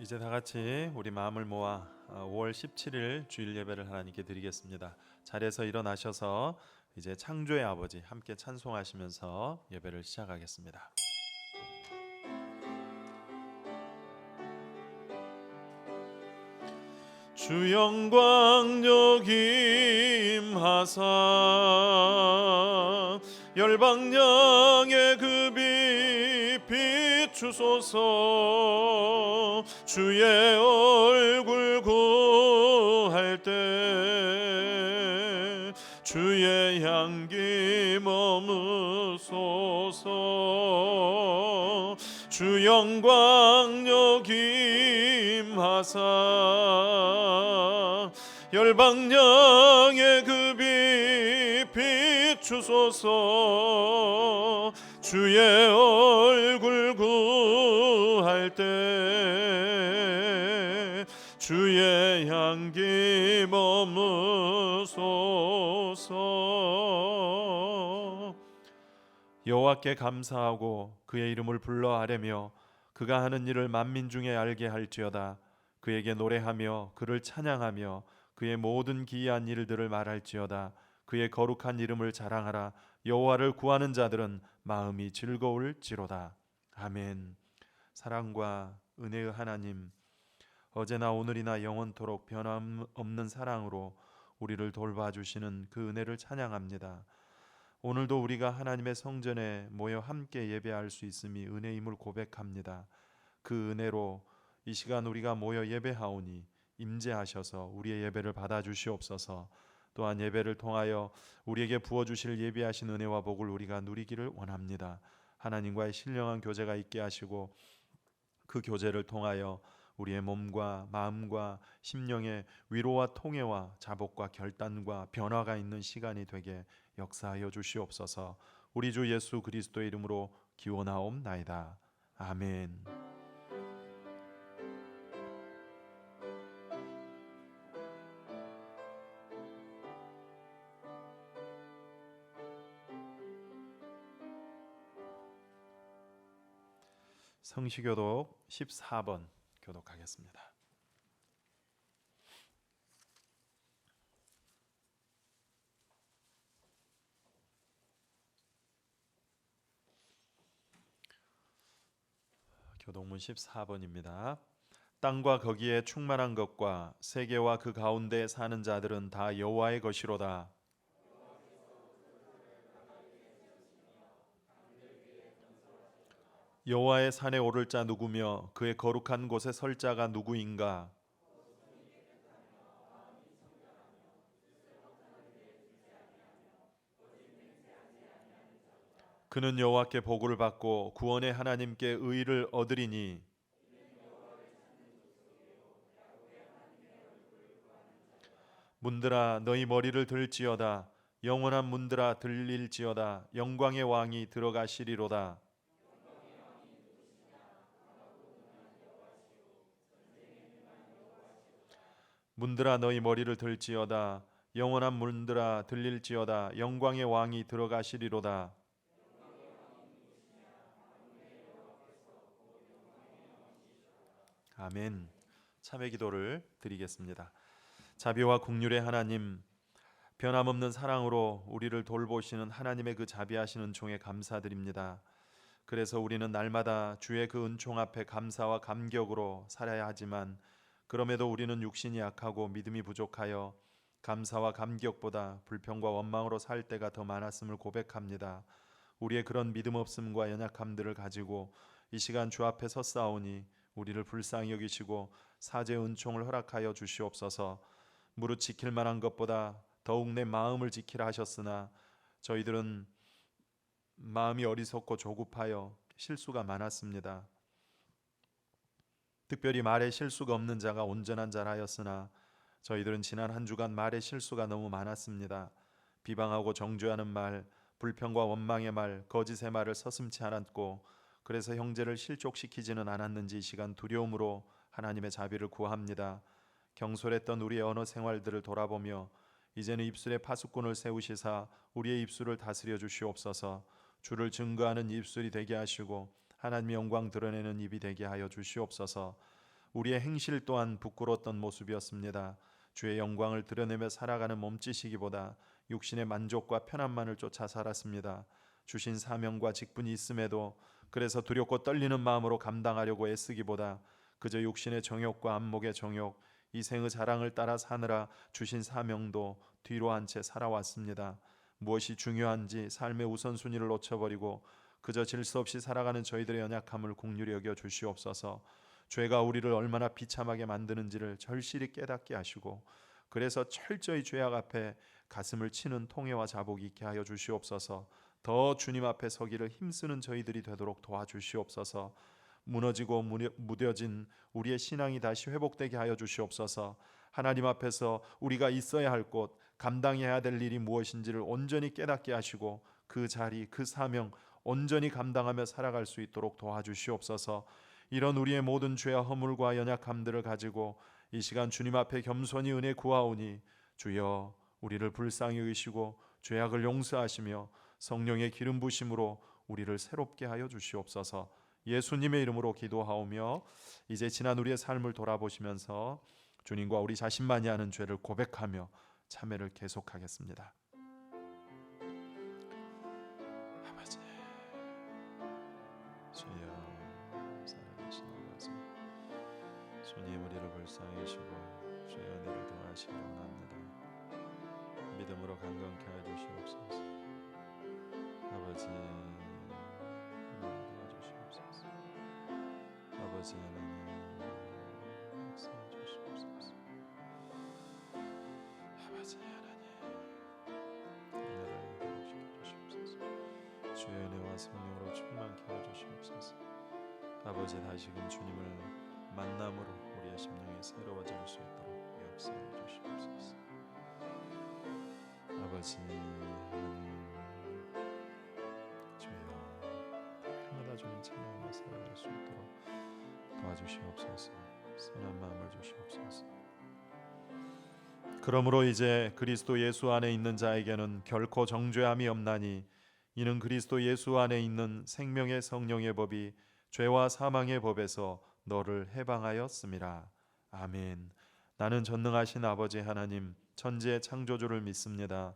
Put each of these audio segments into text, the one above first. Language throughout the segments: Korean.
이제 다 같이 우리 마음을 모아 5월 17일 주일 예배를 하나님께 드리겠습니다. 자리에서 일어나셔서 이제 창조의 아버지 함께 찬송하시면서 예배를 시작하겠습니다. 주 영광 역임하사 열방량의 그 빛 비추소서. 주의 얼굴 구할 때 주의 향기 머무소서. 주 영광 역임하사 열방량의 그 빛 비추소서. 주의 얼굴 구할 때 주의 향기 머무소서. 여호와께 감사하고 그의 이름을 불러 아뢰며 그가 하는 일을 만민 중에 알게 할지어다. 그에게 노래하며 그를 찬양하며 그의 모든 기이한 일들을 말할지어다. 그의 거룩한 이름을 자랑하라. 여호와를 구하는 자들은 마음이 즐거울지로다. 아멘. 사랑과 은혜의 하나님, 어제나 오늘이나 영원토록 변함없는 사랑으로 우리를 돌봐주시는 그 은혜를 찬양합니다. 오늘도 우리가 하나님의 성전에 모여 함께 예배할 수 있음이 은혜임을 고백합니다. 그 은혜로 이 시간 우리가 모여 예배하오니 임재하셔서 우리의 예배를 받아주시옵소서. 또한 예배를 통하여 우리에게 부어주실 예비하신 은혜와 복을 우리가 누리기를 원합니다. 하나님과의 신령한 교제가 있게 하시고 그 교제를 통하여 우리의 몸과 마음과 심령의 위로와 통해와 자복과 결단과 변화가 있는 시간이 되게 역사하여 주시옵소서. 우리 주 예수 그리스도의 이름으로 기원하옵나이다. 아멘. 성시교독 14번 교독하겠습니다. 교독문 14번입니다. 땅과 거기에 충만한 것과 세계와 그 가운데 사는 자들은 다 여호와의 것이로다. 여호와의 산에 오를 자 누구며 그의 거룩한 곳에 설 자가 누구인가? 그는 여호와께 복을 받고 구원의 하나님께 의를 얻으리니. 문들아 너희 머리를 들지어다. 영원한 문들아 들릴지어다. 영광의 왕이 들어가시리로다. 문들아 너희 머리를 들지어다. 영원한 문들아 들릴지어다. 영광의 왕이 들어가시리로다. 아멘. 참회 기도를 드리겠습니다. 자비와 긍휼의 하나님, 변함없는 사랑으로 우리를 돌보시는 하나님의 그 자비하시는 종에 감사드립니다. 그래서 우리는 날마다 주의 그 은총 앞에 감사와 감격으로 살아야 하지만 그럼에도 우리는 육신이 약하고 믿음이 부족하여 감사와 감격보다 불평과 원망으로 살 때가 더 많았음을 고백합니다. 우리의 그런 믿음 없음과 연약함들을 가지고 이 시간 주 앞에 섰사오니 우리를 불쌍히 여기시고 사죄 은총을 허락하여 주시옵소서. 무릇 지킬 만한 것보다 더욱 내 마음을 지키라 하셨으나 저희들은 마음이 어리석고 조급하여 실수가 많았습니다. 특별히 말에 실수가 없는 자가 온전한 자라였으나 저희들은 지난 한 주간 말에 실수가 너무 많았습니다. 비방하고 정죄하는 말, 불평과 원망의 말, 거짓의 말을 서슴지 않았고 그래서 형제를 실족시키지는 않았는지 이 시간 두려움으로 하나님의 자비를 구합니다. 경솔했던 우리의 언어 생활들을 돌아보며 이제는 입술에 파수꾼을 세우시사 우리의 입술을 다스려 주시옵소서. 주를 증거하는 입술이 되게 하시고 하나님의 영광 드러내는 입이 되게 하여 주시옵소서. 우리의 행실 또한 부끄러웠던 모습이었습니다. 주의 영광을 드러내며 살아가는 몸짓이기보다 육신의 만족과 편안만을 쫓아 살았습니다. 주신 사명과 직분이 있음에도 그래서 두렵고 떨리는 마음으로 감당하려고 애쓰기보다 그저 육신의 정욕과 안목의 정욕, 이생의 자랑을 따라 사느라 주신 사명도 뒤로 한 채 살아왔습니다. 무엇이 중요한지 삶의 우선순위를 놓쳐버리고 그저 질서 없이 살아가는 저희들의 연약함을 긍휼히 여겨 주시옵소서. 죄가 우리를 얼마나 비참하게 만드는지를 절실히 깨닫게 하시고 그래서 철저히 죄악 앞에 가슴을 치는 통회와 자복이 있게 하여 주시옵소서. 더 주님 앞에 서기를 힘쓰는 저희들이 되도록 도와주시옵소서. 무너지고 무뎌진 우리의 신앙이 다시 회복되게 하여 주시옵소서. 하나님 앞에서 우리가 있어야 할 곳, 감당해야 될 일이 무엇인지를 온전히 깨닫게 하시고 그 자리, 그 사명 온전히 감당하며 살아갈 수 있도록 도와주시옵소서. 이런 우리의 모든 죄와 허물과 연약함들을 가지고 이 시간 주님 앞에 겸손히 은혜 구하오니 주여 우리를 불쌍히 여기시고 죄악을 용서하시며 성령의 기름 부심으로 우리를 새롭게 하여 주시옵소서. 예수님의 이름으로 기도하오며 이제 지난 우리의 삶을 돌아보시면서 주님과 우리 자신만이 아는 죄를 고백하며 참회를 계속하겠습니다. 아버지, 주여 살아계신 아버지, 주님 우리를 불쌍히 여기시고 주의 은혜를 더하시기를 원합니다. 믿음으로 강건케 하여 주시옵소서. 아버지 도와주시옵소서. 아버지 하나님 역사해 주시옵소서. 아버지 하나님 은혜를 회복시켜 주시옵소서. 주의 은혜와 성령으로 충만케 하여 주시옵소서. 아버지 다시금 주님을 만남으로 우리의 심령이 새로워질 수 있도록 역사해 주시옵소서. 아버지 하나님 주여 날마다 주님 찬양하며 살아갈 수 있도록 도와주시옵소서. 선한 마음을 주시옵소서. 그러므로 이제 그리스도 예수 안에 있는 자에게는 결코 정죄함이 없나니 이는 그리스도 예수 안에 있는 생명의 성령의 법이 죄와 사망의 법에서 너를 해방하였음이라. 아멘. 나는 전능하신 아버지 하나님 천지의 창조주를 믿습니다.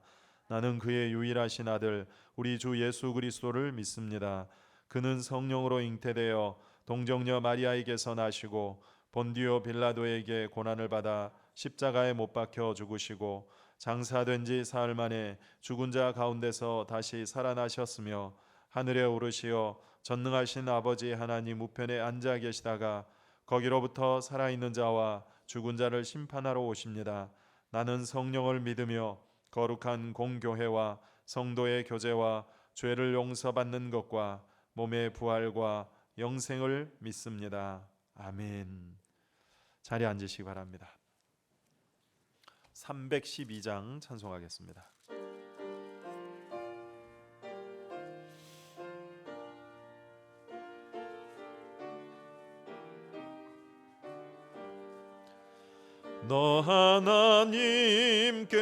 나는 그의 유일하신 아들 우리 주 예수 그리스도를 믿습니다. 그는 성령으로 잉태되어 동정녀 마리아에게서 나시고 본디오 빌라도에게 고난을 받아 십자가에 못 박혀 죽으시고 장사된 지 사흘 만에 죽은 자 가운데서 다시 살아나셨으며 하늘에 오르시어 전능하신 아버지 하나님 우편에 앉아 계시다가 거기로부터 살아있는 자와 죽은 자를 심판하러 오십니다. 나는 성령을 믿으며 거룩한 공교회와 성도의 교제와 죄를 용서받는 것과 몸의 부활과 영생을 믿습니다. 아멘. 자리에 앉으시기 바랍니다. 312장 찬송하겠습니다. 너 하나님께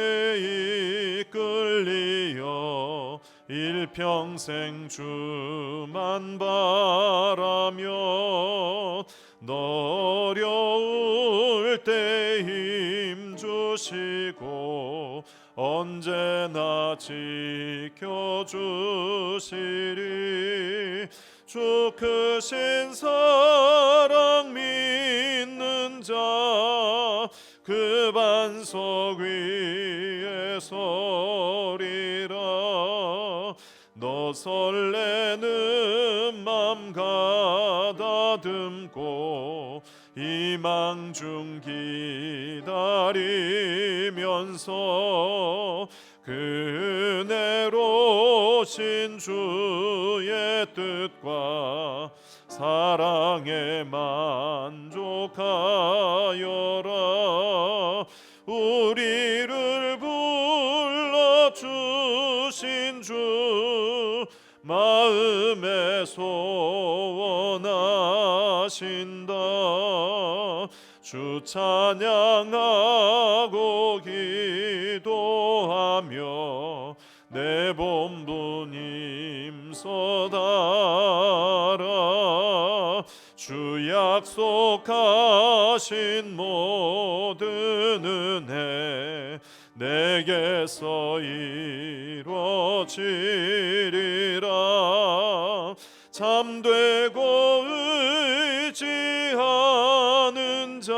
이끌리어 일평생 주만 바라며 너 어려울 때 힘 주시고 언제나 지켜주시리. 주 크신 사랑 믿는 자 그 반석 위에 서리라. 너 설레는 맘 가다듬고 희망 중 기다리면서 그 은혜로 신 주의 뜻과 사랑에 만족하여라. 우리를 불러주신 주 마음에 소원하신다. 주 찬양하고 기도하며 내 본분 힘써다라. 주 약속하신 모든 은혜 내게서 이루어지리라. 잠되고 의지하는 자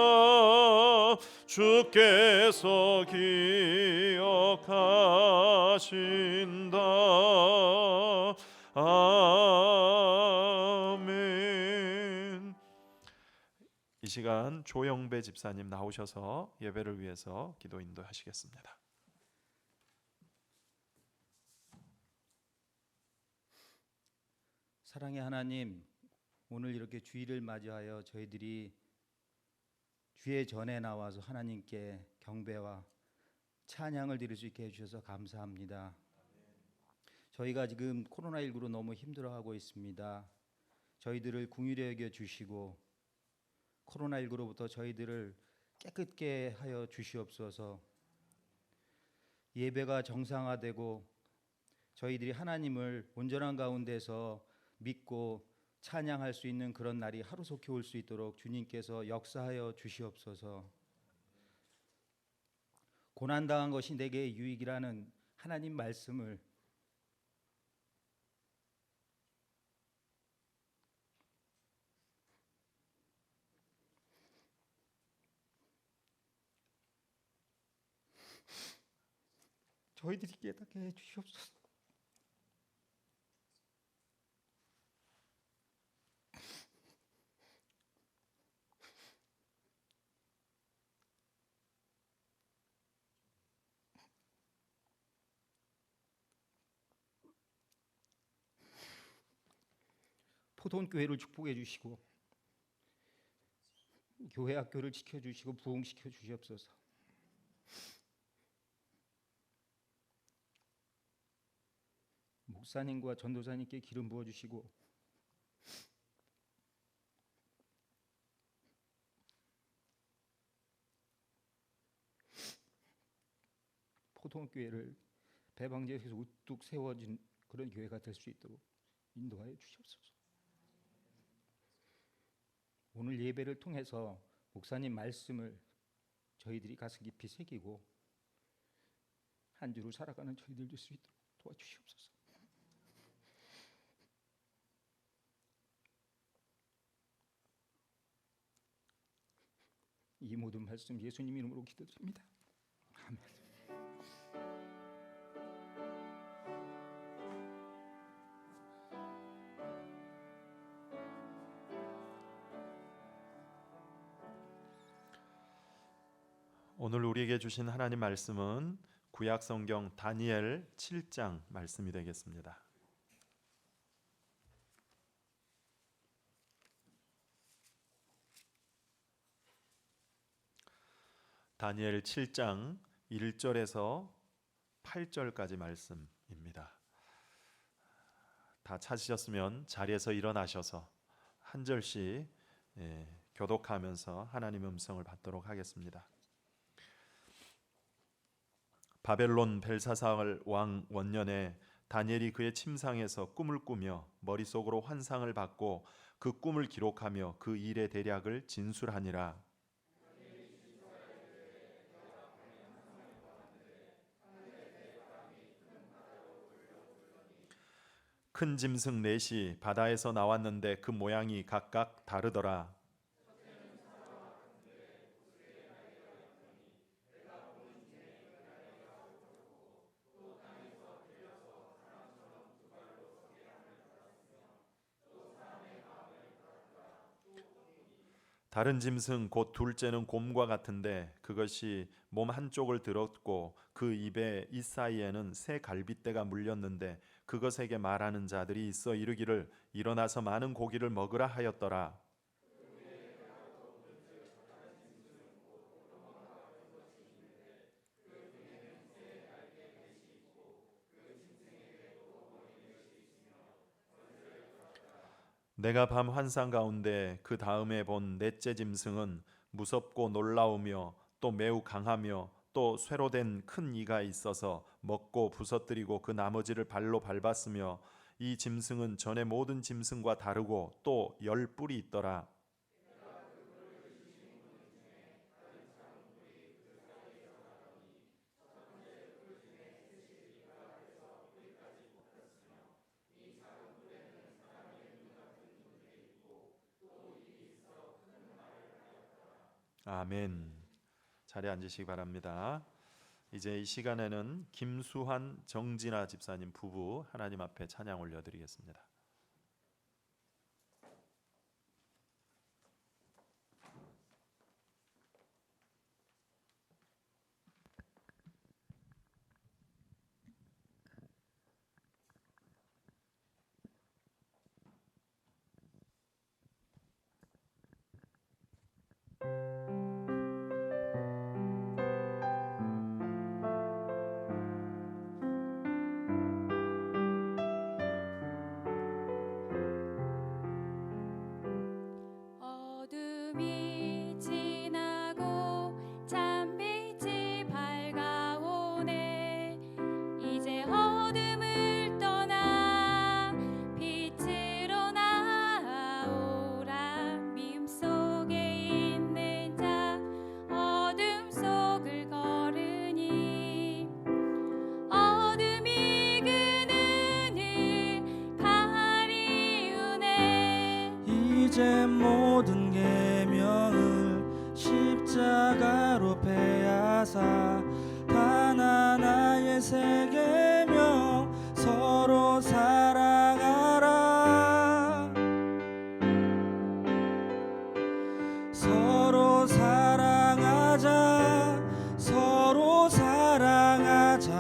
주께서 기억하신다. 아멘. 이 시간 조영배 집사님 나오셔서 예배를 위해서 기도 인도하시겠습니다. 사랑의 하나님, 오늘 이렇게 주일을 맞이하여 저희들이 주의 전에 나와서 하나님께 경배와 찬양을 드릴 수 있게 해주셔서 감사합니다. 저희가 지금 코로나19로 너무 힘들어하고 있습니다. 저희들을 긍휼히 여겨 주시고 코로나19로부터 저희들을 깨끗게 하여 주시옵소서. 예배가 정상화되고 저희들이 하나님을 온전한 가운데서 믿고 찬양할 수 있는 그런 날이 하루속히 올 수 있도록 주님께서 역사하여 주시옵소서. 고난당한 것이 내게 유익이라는 하나님 말씀을 저희들이 깨닫게 해 주시옵소서. 포동교회를 축복해 주시고 교회 학교를 지켜주시고 부흥시켜 주시옵소서. 목사님과 전도사님께 기름 부어 주시고 포동교회를 배방지에서 우뚝 세워진 그런 교회가 될 수 있도록 인도하여 주시옵소서. 오늘 예배를 통해서 목사님 말씀을 저희들이 가슴 깊이 새기고 한 주를 살아가는 저희들 될 수 있도록 도와주시옵소서. 이 모든 말씀 예수님 이름으로 기도드립니다. 아멘. 오늘 우리에게 주신 하나님 말씀은 구약 성경 다니엘 7장 말씀이 되겠습니다. 다니엘 7장 1절에서 8절까지 말씀입니다. 다 찾으셨으면 자리에서 일어나셔서 한 절씩 교독하면서 하나님의 음성을 받도록 하겠습니다. 바벨론 벨사살 왕 원년에 다니엘이 그의 침상에서 꿈을 꾸며 머릿속으로 환상을 받고 그 꿈을 기록하며 그 일의 대략을 진술하니라. 큰 짐승 넷이 바다에서 나왔는데 그 모양이 각각 다르더라. 다른 짐승 곧 둘째는 곰과 같은데 그것이 몸 한쪽을 들었고 그 입에 이 사이에는 새 갈빗대가 물렸는데 그것에게 말하는 자들이 있어 이르기를 일어나서 많은 고기를 먹으라 하였더라. 내가 밤 환상 가운데 그 다음에 본 넷째 짐승은 무섭고 놀라우며 또 매우 강하며 또 쇠로 된 큰 이가 있어서 먹고 부서뜨리고 그 나머지를 발로 밟았으며 이 짐승은 전의 모든 짐승과 다르고 또 10뿔이 있더라. 아멘. 자리에 앉으시기 바랍니다. 이제 이 시간에는 김수환, 정진아 집사님 부부 하나님 앞에 찬양 올려드리겠습니다. 어둠이 지나고 찬빛이 밝아오네. 이제 어둠을 떠나 빛으로 나아오라. 미움 속에 있는 자 어둠 속을 걸으니 어둠이 그 눈을 가리우네. 이제 모든 계명을 십자가로 패하사 단 하나의 새 계명 서로 사랑하라. 서로 사랑하자. 서로 사랑하자.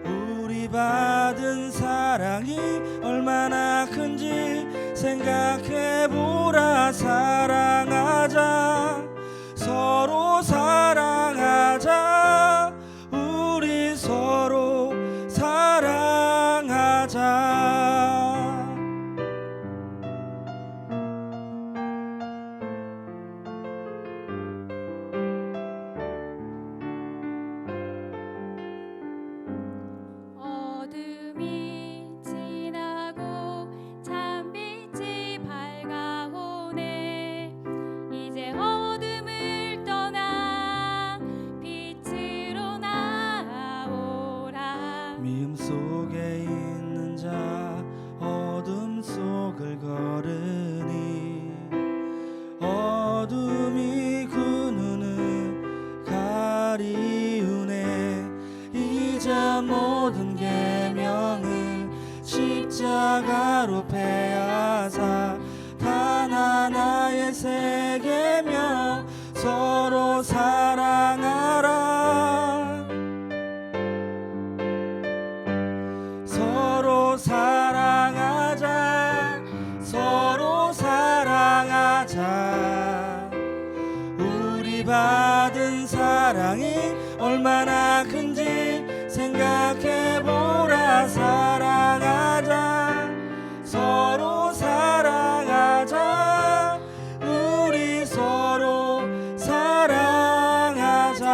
우리 받은 사랑이 얼마나 큰지 생각해보라. 사랑하자. 서로 사랑하자. 우리 서로 사랑하자. 어둠이 지나고 찬빛이 밝아오네. 이제 어둠을 떠나 빛으로 나아오라. 미움 속에 있는 자 어둠 속을 걸으니 어둠이 그 눈을 가리우네. 이제 모든 계명을 십자가로 패하사 단 하나의 새 계명 서로 사랑하라. 서로 사랑하자. 서로 사랑하자. 우리 받은 사랑이 얼마나 큰지 생각해보라. 사랑하자. 서로 사랑하자. 우리 서로 사랑하자.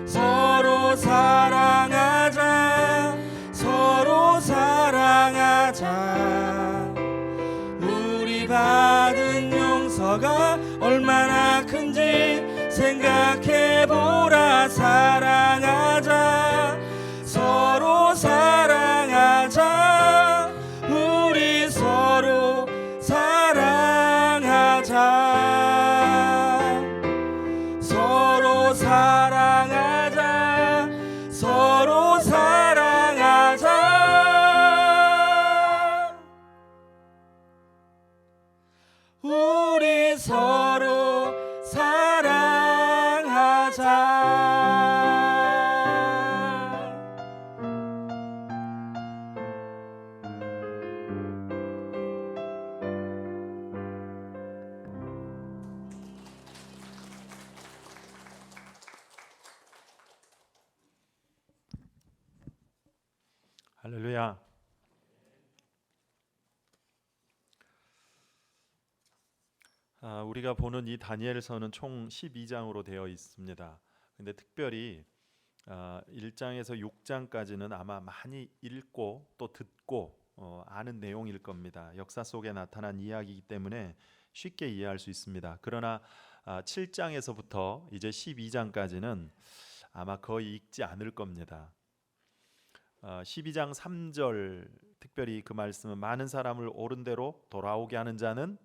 서로 사랑하자. 서로 사랑하자. 우리 받은 용서가 얼마나 큰지 생각해보라. 사랑하자. 서로 사랑하자. 우리 서로 사랑하자. 서로 사랑하자. 서로 사랑하자. 우리 서로 사랑하자. 할렐루야. 우리가 보는 이 다니엘서는 총 12장으로 되어 있습니다. 근데 특별히 1장에서 6장까지는 아마 많이 읽고 또 듣고 아는 내용일 겁니다. 역사 속에 나타난 이야기이기 때문에 쉽게 이해할 수 있습니다. 그러나 7장에서부터 이제 12장까지는 아마 거의 읽지 않을 겁니다. 12장 3절 특별히 그 말씀은 많은 사람을 옳은 대로 돌아오게 하는 자는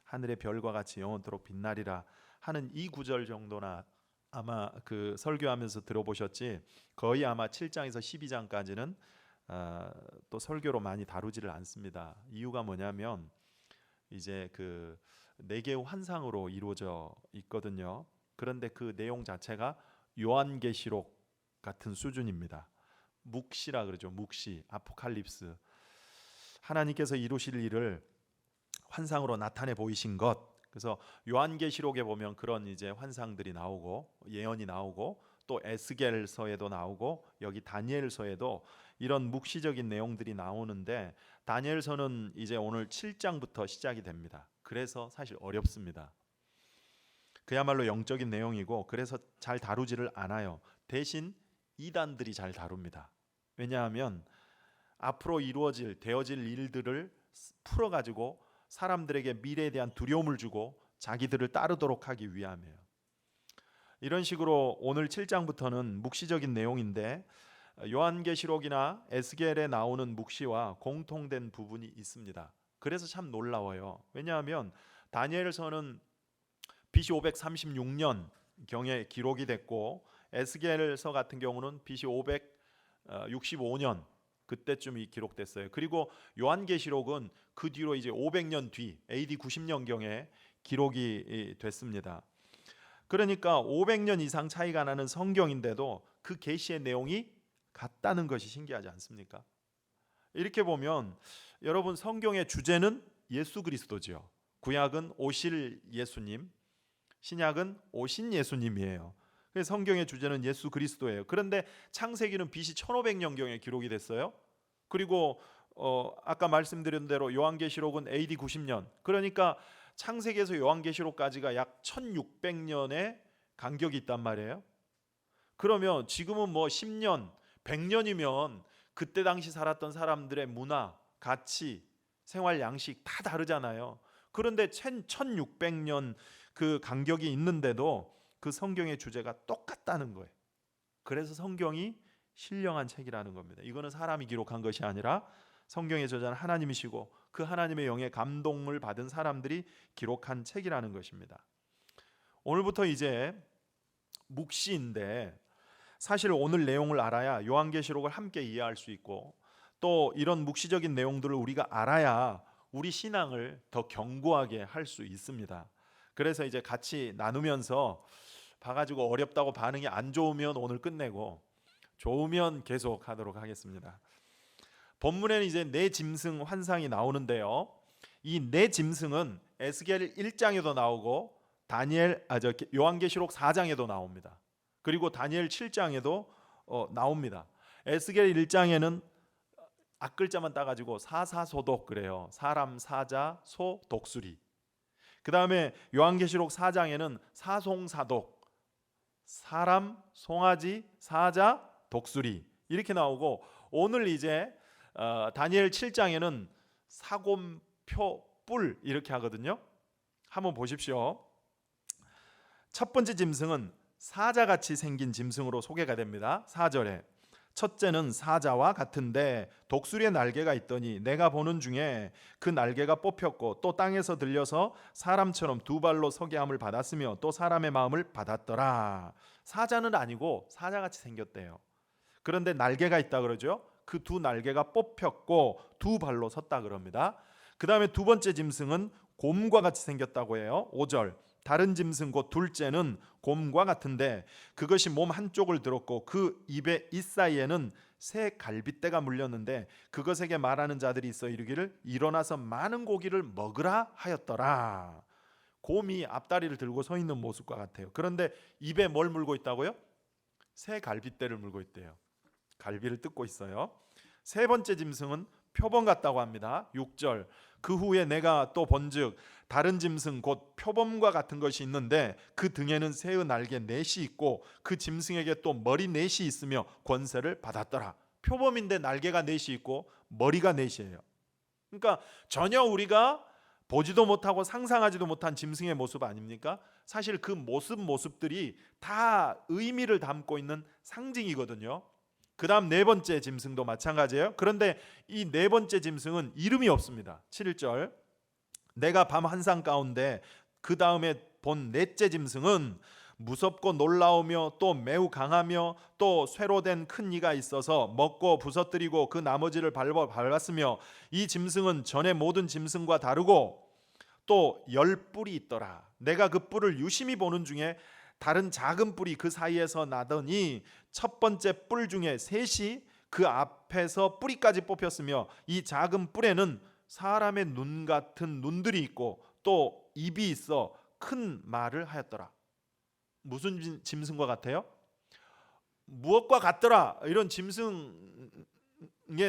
하늘의 별과 같이 영원토록 빛나리라 하는 이 구절 정도나 아마 그 설교하면서 들어보셨지, 거의 아마 7장에서 12장까지는 또 설교로 많이 다루지를 않습니다. 이유가 뭐냐면 이제 그 4개의 환상으로 이루어져 있거든요. 그런데 그 내용 자체가 요한계시록 같은 수준입니다. 묵시라 그러죠. 묵시, 아포칼립스. 하나님께서 이루실 일을 환상으로 나타내 보이신 것. 그래서 요한계시록에 보면 그런 이제 환상들이 나오고 예언이 나오고 또 에스겔서에도 나오고 여기 다니엘서에도 이런 묵시적인 내용들이 나오는데 다니엘서는 이제 오늘 7장부터 시작이 됩니다. 그래서 사실 어렵습니다. 그야말로 영적인 내용이고 그래서 잘 다루지를 않아요. 대신 이단들이 잘 다룹니다. 왜냐하면 앞으로 되어질 일들을 풀어가지고 사람들에게 미래에 대한 두려움을 주고 자기들을 따르도록 하기 위함이에요. 이런 식으로 오늘 7장부터는 묵시적인 내용인데 요한계시록이나 에스겔에 나오는 묵시와 공통된 부분이 있습니다. 그래서 참 놀라워요. 왜냐하면 다니엘서는 BC 536년 경에 기록이 됐고 에스겔서 같은 경우는 BC 565년 그때쯤이 기록됐어요. 그리고 요한계시록은 그 뒤로 이제 500년 뒤 AD 90년경에 기록이 됐습니다. 그러니까 500년 이상 차이가 나는 성경인데도 그 계시의 내용이 같다는 것이 신기하지 않습니까? 이렇게 보면 여러분 성경의 주제는 예수 그리스도지요. 구약은 오실 예수님, 신약은 오신 예수님이에요. 그래서 성경의 주제는 예수 그리스도예요. 그런데 창세기는 BC 1500년경에 기록이 됐어요. 그리고 아까 말씀드린 대로 요한계시록은 AD 90년. 그러니까 창세기에서 요한계시록까지가 약 1600년의 간격이 있단 말이에요. 그러면 지금은 뭐 10년, 100년이면 그때 당시 살았던 사람들의 문화, 가치, 생활 양식 다 다르잖아요. 그런데 1600년 그 간격이 있는데도 그 성경의 주제가 똑같다는 거예요. 그래서 성경이 신령한 책이라는 겁니다. 이거는 사람이 기록한 것이 아니라 성경의 저자는 하나님이시고 그 하나님의 영의 감동을 받은 사람들이 기록한 책이라는 것입니다. 오늘부터 이제 묵시인데 사실 오늘 내용을 알아야 요한계시록을 함께 이해할 수 있고 또 이런 묵시적인 내용들을 우리가 알아야 우리 신앙을 더 견고하게 할 수 있습니다. 그래서 이제 같이 나누면서 봐가지고 어렵다고 반응이 안 좋으면 오늘 끝내고 좋으면 계속 하도록 하겠습니다. 본문에는 이제 네 짐승 환상이 나오는데요. 이 네 짐승은 에스겔 1장에도 나오고 요한계시록 4장에도 나옵니다. 그리고 다니엘 7장에도 나옵니다. 에스겔 1장에는 앞글자만 따가지고 사사소독 그래요. 사람, 사자, 소, 독수리. 그 다음에 요한계시록 4장에는 사송사독, 사람, 송아지, 사자, 독수리 이렇게 나오고 오늘 이제 다니엘 7장에는 사곰표, 뿔 이렇게 하거든요. 한번 보십시오. 첫 번째 짐승은 사자같이 생긴 짐승으로 소개가 됩니다. 4절에 첫째는 사자와 같은데 독수리의 날개가 있더니 내가 보는 중에 그 날개가 뽑혔고 또 땅에서 들려서 사람처럼 두 발로 서게 함을 받았으며 또 사람의 마음을 받았더라. 사자는 아니고 사자같이 생겼대요. 그런데 날개가 있다 그러죠. 그 두 날개가 뽑혔고 두 발로 섰다 그럽니다. 그 다음에 두 번째 짐승은 곰과 같이 생겼다고 해요. 5절 다른 짐승 곧 둘째는 곰과 같은데 그것이 몸 한쪽을 들었고 그 입의 이 사이에는 새 갈빗대가 물렸는데 그것에게 말하는 자들이 있어 이르기를 일어나서 많은 고기를 먹으라 하였더라. 곰이 앞다리를 들고 서 있는 모습과 같아요. 그런데 입에 뭘 물고 있다고요? 새 갈빗대를 물고 있대요. 갈비를 뜯고 있어요. 세 번째 짐승은 표범 같다고 합니다. 6절 그 후에 내가 또 본즉 다른 짐승 곧 표범과 같은 것이 있는데 그 등에는 새의 날개 넷이 있고 그 짐승에게 또 머리 넷이 있으며 권세를 받았더라. 표범인데 날개가 넷이 있고 머리가 넷이에요. 그러니까 전혀 우리가 보지도 못하고 상상하지도 못한 짐승의 모습 아닙니까? 사실 그 모습들이 다 의미를 담고 있는 상징이거든요. 그 다음 네 번째 짐승도 마찬가지예요. 그런데 이 네 번째 짐승은 이름이 없습니다. 7절 내가 밤 환상 가운데 그 다음에 본 넷째 짐승은 무섭고 놀라우며 또 매우 강하며 또 쇠로 된 큰 이가 있어서 먹고 부서뜨리고 그 나머지를 밟았으며 이 짐승은 전에 모든 짐승과 다르고 또 10뿔이 있더라. 내가 그 뿔을 유심히 보는 중에 다른 작은 뿔이 그 사이에서 나더니 첫 번째 뿔 중에 셋이 그 앞에서 뿌리까지 뽑혔으며 이 작은 뿔에는 사람의 눈 같은 눈들이 있고 또 입이 있어 큰 말을 하였더라. 무슨 짐승과 같아요? 무엇과 같더라 이런 짐승에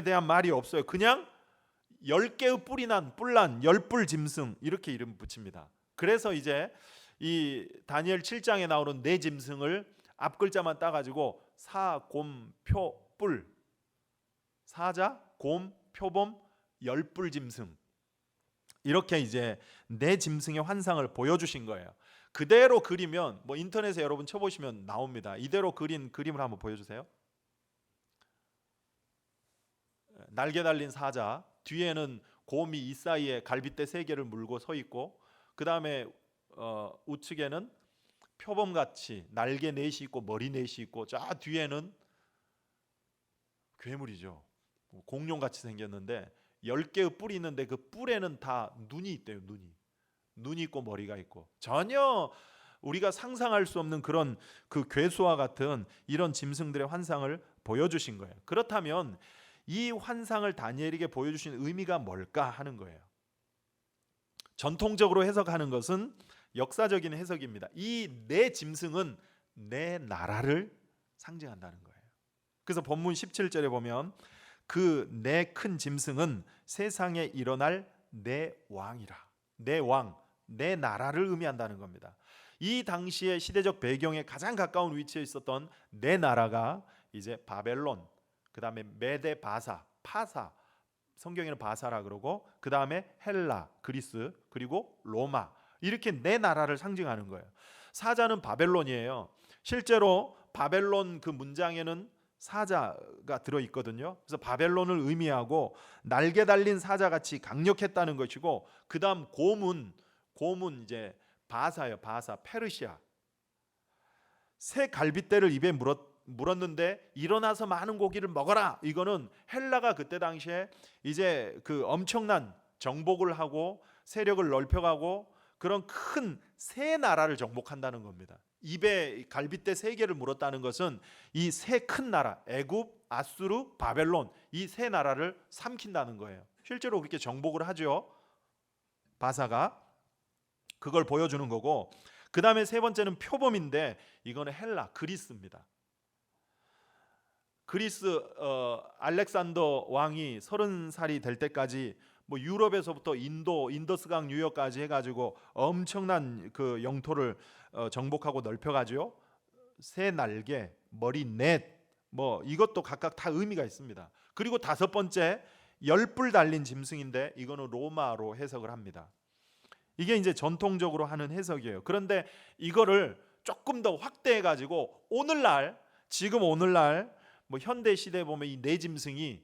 대한 말이 없어요. 그냥 10개의 뿔이 난 뿔난 10뿔 짐승 이렇게 이름 붙입니다. 그래서 이제 이 다니엘 7장에 나오는 네 짐승을 앞 글자만 따가지고 사, 곰, 표, 뿔, 사자, 곰, 표범, 10뿔 짐승 이렇게 이제 네 짐승의 환상을 보여주신 거예요. 그대로 그리면 뭐 인터넷에 여러분 쳐보시면 나옵니다. 이대로 그린 그림을 한번 보여주세요. 날개 달린 사자, 뒤에는 곰이 이 사이에 갈빗대 3개를 물고 서 있고 그 다음에 우측에는 표범같이 날개 넷이 있고 머리 넷이 있고 저 뒤에는 괴물이죠. 공룡같이 생겼는데 10개의 뿔이 있는데 그 뿔에는 다 눈이 있대요. 눈이 있고 머리가 있고 전혀 우리가 상상할 수 없는 그런 그 괴수와 같은 이런 짐승들의 환상을 보여주신 거예요. 그렇다면 이 환상을 다니엘에게 보여주신 의미가 뭘까 하는 거예요. 전통적으로 해석하는 것은 역사적인 해석입니다. 이 네 짐승은 네 나라를 상징한다는 거예요. 그래서 본문 17절에 보면 그 네 큰 짐승은 세상에 일어날 네 왕이라. 네 왕, 네 나라를 의미한다는 겁니다. 이 당시의 시대적 배경에 가장 가까운 위치에 있었던 네 나라가 이제 바벨론, 그 다음에 메데 바사, 파사, 성경에는 바사라 그러고 그 다음에 헬라, 그리스, 그리고 로마 이렇게 네 나라를 상징하는 거예요. 사자는 바벨론이에요. 실제로 바벨론 그 문장에는 사자가 들어있거든요. 그래서 바벨론을 의미하고 날개 달린 사자같이 강력했다는 것이고 그 다음 곰은 이제 바사예요. 바사, 페르시아. 새 갈빗대를 입에 물었는데 일어나서 많은 고기를 먹어라. 이거는 헬라가 그때 당시에 이제 그 엄청난 정복을 하고 세력을 넓혀가고 그런 큰 세 나라를 정복한다는 겁니다. 입에 갈빗대 3개를 물었다는 것은 이 세 큰 나라 애굽, 아수르, 바벨론 이 세 나라를 삼킨다는 거예요. 실제로 그렇게 정복을 하죠. 바사가 그걸 보여주는 거고 그 다음에 세 번째는 표범인데 이거는 헬라, 그리스입니다. 그리스 알렉산더 왕이 30살이 될 때까지 뭐 유럽에서부터 인더스강 유역까지 해가지고 엄청난 그 영토를 정복하고 넓혀가지고 새 날개, 머리 넷, 뭐 이것도 각각 다 의미가 있습니다. 그리고 5번째 10뿔 달린 짐승인데 이거는 로마로 해석을 합니다. 이게 이제 전통적으로 하는 해석이에요. 그런데 이거를 조금 더 확대해가지고 지금 오늘날 뭐 현대 시대에 보면 이 네 짐승이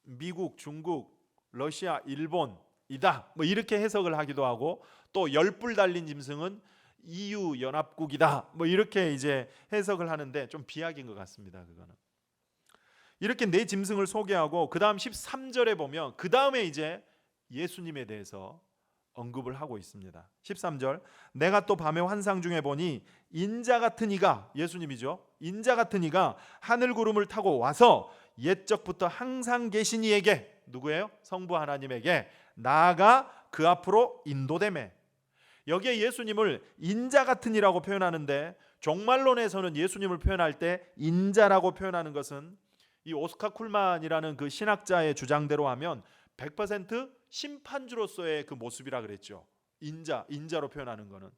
미국, 중국, 러시아, 일본이다. 뭐 이렇게 해석을 하기도 하고 또 10뿔 달린 짐승은 EU 연합국이다. 뭐 이렇게 이제 해석을 하는데 좀 비약인 것 같습니다. 그거는. 이렇게 네 짐승을 소개하고 그다음 13절에 보면 그다음에 이제 예수님에 대해서 언급을 하고 있습니다. 13절 내가 또 밤에 환상 중에 보니 인자 같은 이가 예수님이죠. 인자 같은 이가 하늘 구름을 타고 와서 옛적부터 항상 계신 이에게 누구예요? 성부 하나님에게 나아가 그 앞으로 인도되매. 여기에 예수님을 인자 같은 이라고 표현하는데 종말론에서는 예수님을 표현할 때 인자라고 표현하는 것은 이 오스카 쿨만이라는 그 신학자의 주장대로 하면 100% 심판주로서의 그 모습이라 그랬죠. 인자로 표현하는 거는.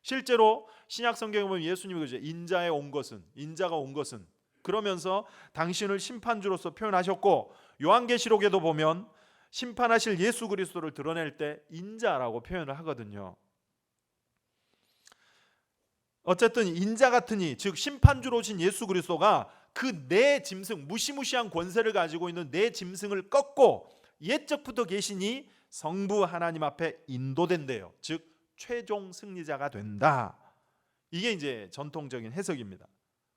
실제로 신약 성경에 보면 예수님이 그러죠. 인자가 온 것은 그러면서 당신을 심판주로서 표현하셨고, 요한계시록에도 보면 심판하실 예수 그리스도를 드러낼 때 인자라고 표현을 하거든요. 어쨌든 인자 같으니, 즉 심판주로 오신 예수 그리스도가 그 내 짐승, 무시무시한 권세를 가지고 있는 내 짐승을 꺾고 옛적부터 계시니 성부 하나님 앞에 인도된대요. 즉 최종 승리자가 된다. 이게 이제 전통적인 해석입니다.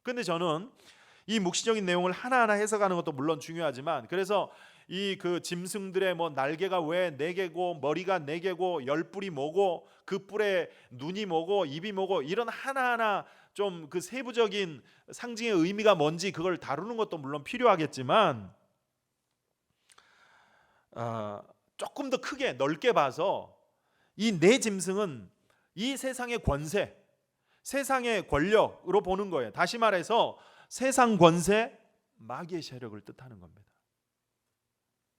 근데 저는 이 묵시적인 내용을 하나하나 해석하는 것도 물론 중요하지만, 그래서 이 그 짐승들의 뭐 날개가 왜 4개고 머리가 4개고 열뿔이 뭐고 그 뿔에 눈이 뭐고 입이 뭐고 이런 하나하나 좀 그 세부적인 상징의 의미가 뭔지 그걸 다루는 것도 물론 필요하겠지만, 조금 더 크게 넓게 봐서 이 4짐승은 이 세상의 권세, 세상의 권력으로 보는 거예요. 다시 말해서 세상 권세, 마귀의 세력을 뜻하는 겁니다.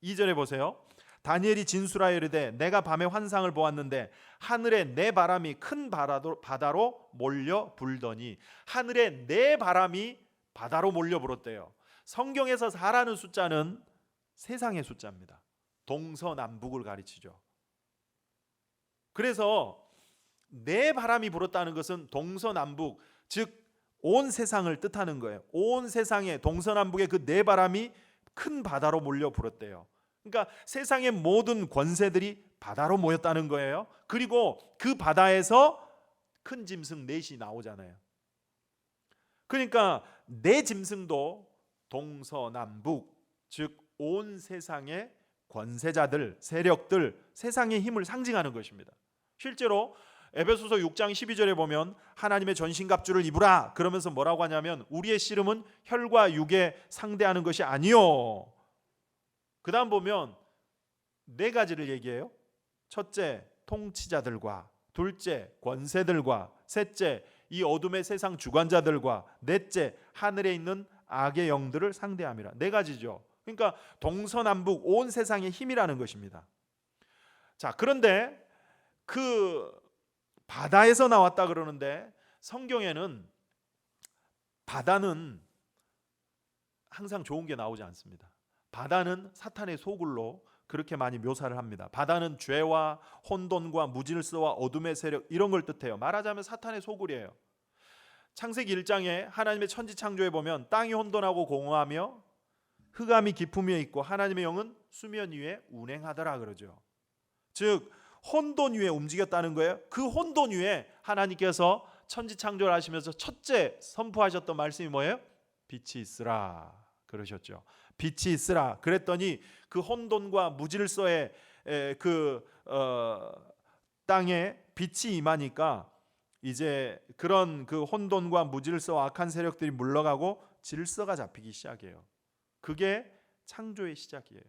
2절에 보세요. 다니엘이 진술하여 이르되 내가 밤에 환상을 보았는데 하늘에 네 바람이 큰 바다로 몰려 불더니, 하늘에 네 바람이 바다로 몰려 불었대요. 성경에서 4라는 숫자는 세상의 숫자입니다. 동서남북을 가리치죠. 그래서 네 바람이 불었다는 것은 동서남북, 즉 온 세상을 뜻하는 거예요. 온 세상에 동서남북의 그 네 바람이 큰 바다로 몰려 불었대요. 그러니까 세상의 모든 권세들이 바다로 모였다는 거예요. 그리고 그 바다에서 큰 짐승 넷이 나오잖아요. 그러니까 네 짐승도 동서남북, 즉 온 세상의 권세자들, 세력들, 세상의 힘을 상징하는 것입니다. 실제로 에베소서 6장 12절에 보면 하나님의 전신갑주를 입으라 그러면서 뭐라고 하냐면 우리의 씨름은 혈과 육에 상대하는 것이 아니요. 그 다음 보면 4가지를 얘기해요. 첫째, 통치자들과, 둘째, 권세들과, 셋째, 이 어둠의 세상 주관자들과, 넷째, 하늘에 있는 악의 영들을 상대함이라. 4가지죠. 그러니까 동서남북 온 세상의 힘이라는 것입니다. 자, 그런데 그 바다에서 나왔다 그러는데 성경에는 바다는 항상 좋은 게 나오지 않습니다. 바다는 사탄의 소굴로 그렇게 많이 묘사를 합니다. 바다는 죄와 혼돈과 무질서와 어둠의 세력 이런 걸 뜻해요. 말하자면 사탄의 소굴이에요. 창세기 1장에 하나님의 천지 창조에 보면 땅이 혼돈하고 공허하며 흑암이 깊음 위에 있고 하나님의 영은 수면 위에 운행하더라 그러죠. 즉 혼돈 위에 움직였다는 거예요. 그 혼돈 위에 하나님께서 천지 창조를 하시면서 첫째 선포하셨던 말씀이 뭐예요? 빛이 있으라 그러셨죠. 빛이 있으라 그랬더니 그 혼돈과 무질서의 땅에 빛이 임하니까 이제 그런 그 혼돈과 무질서와 악한 세력들이 물러가고 질서가 잡히기 시작해요. 그게 창조의 시작이에요.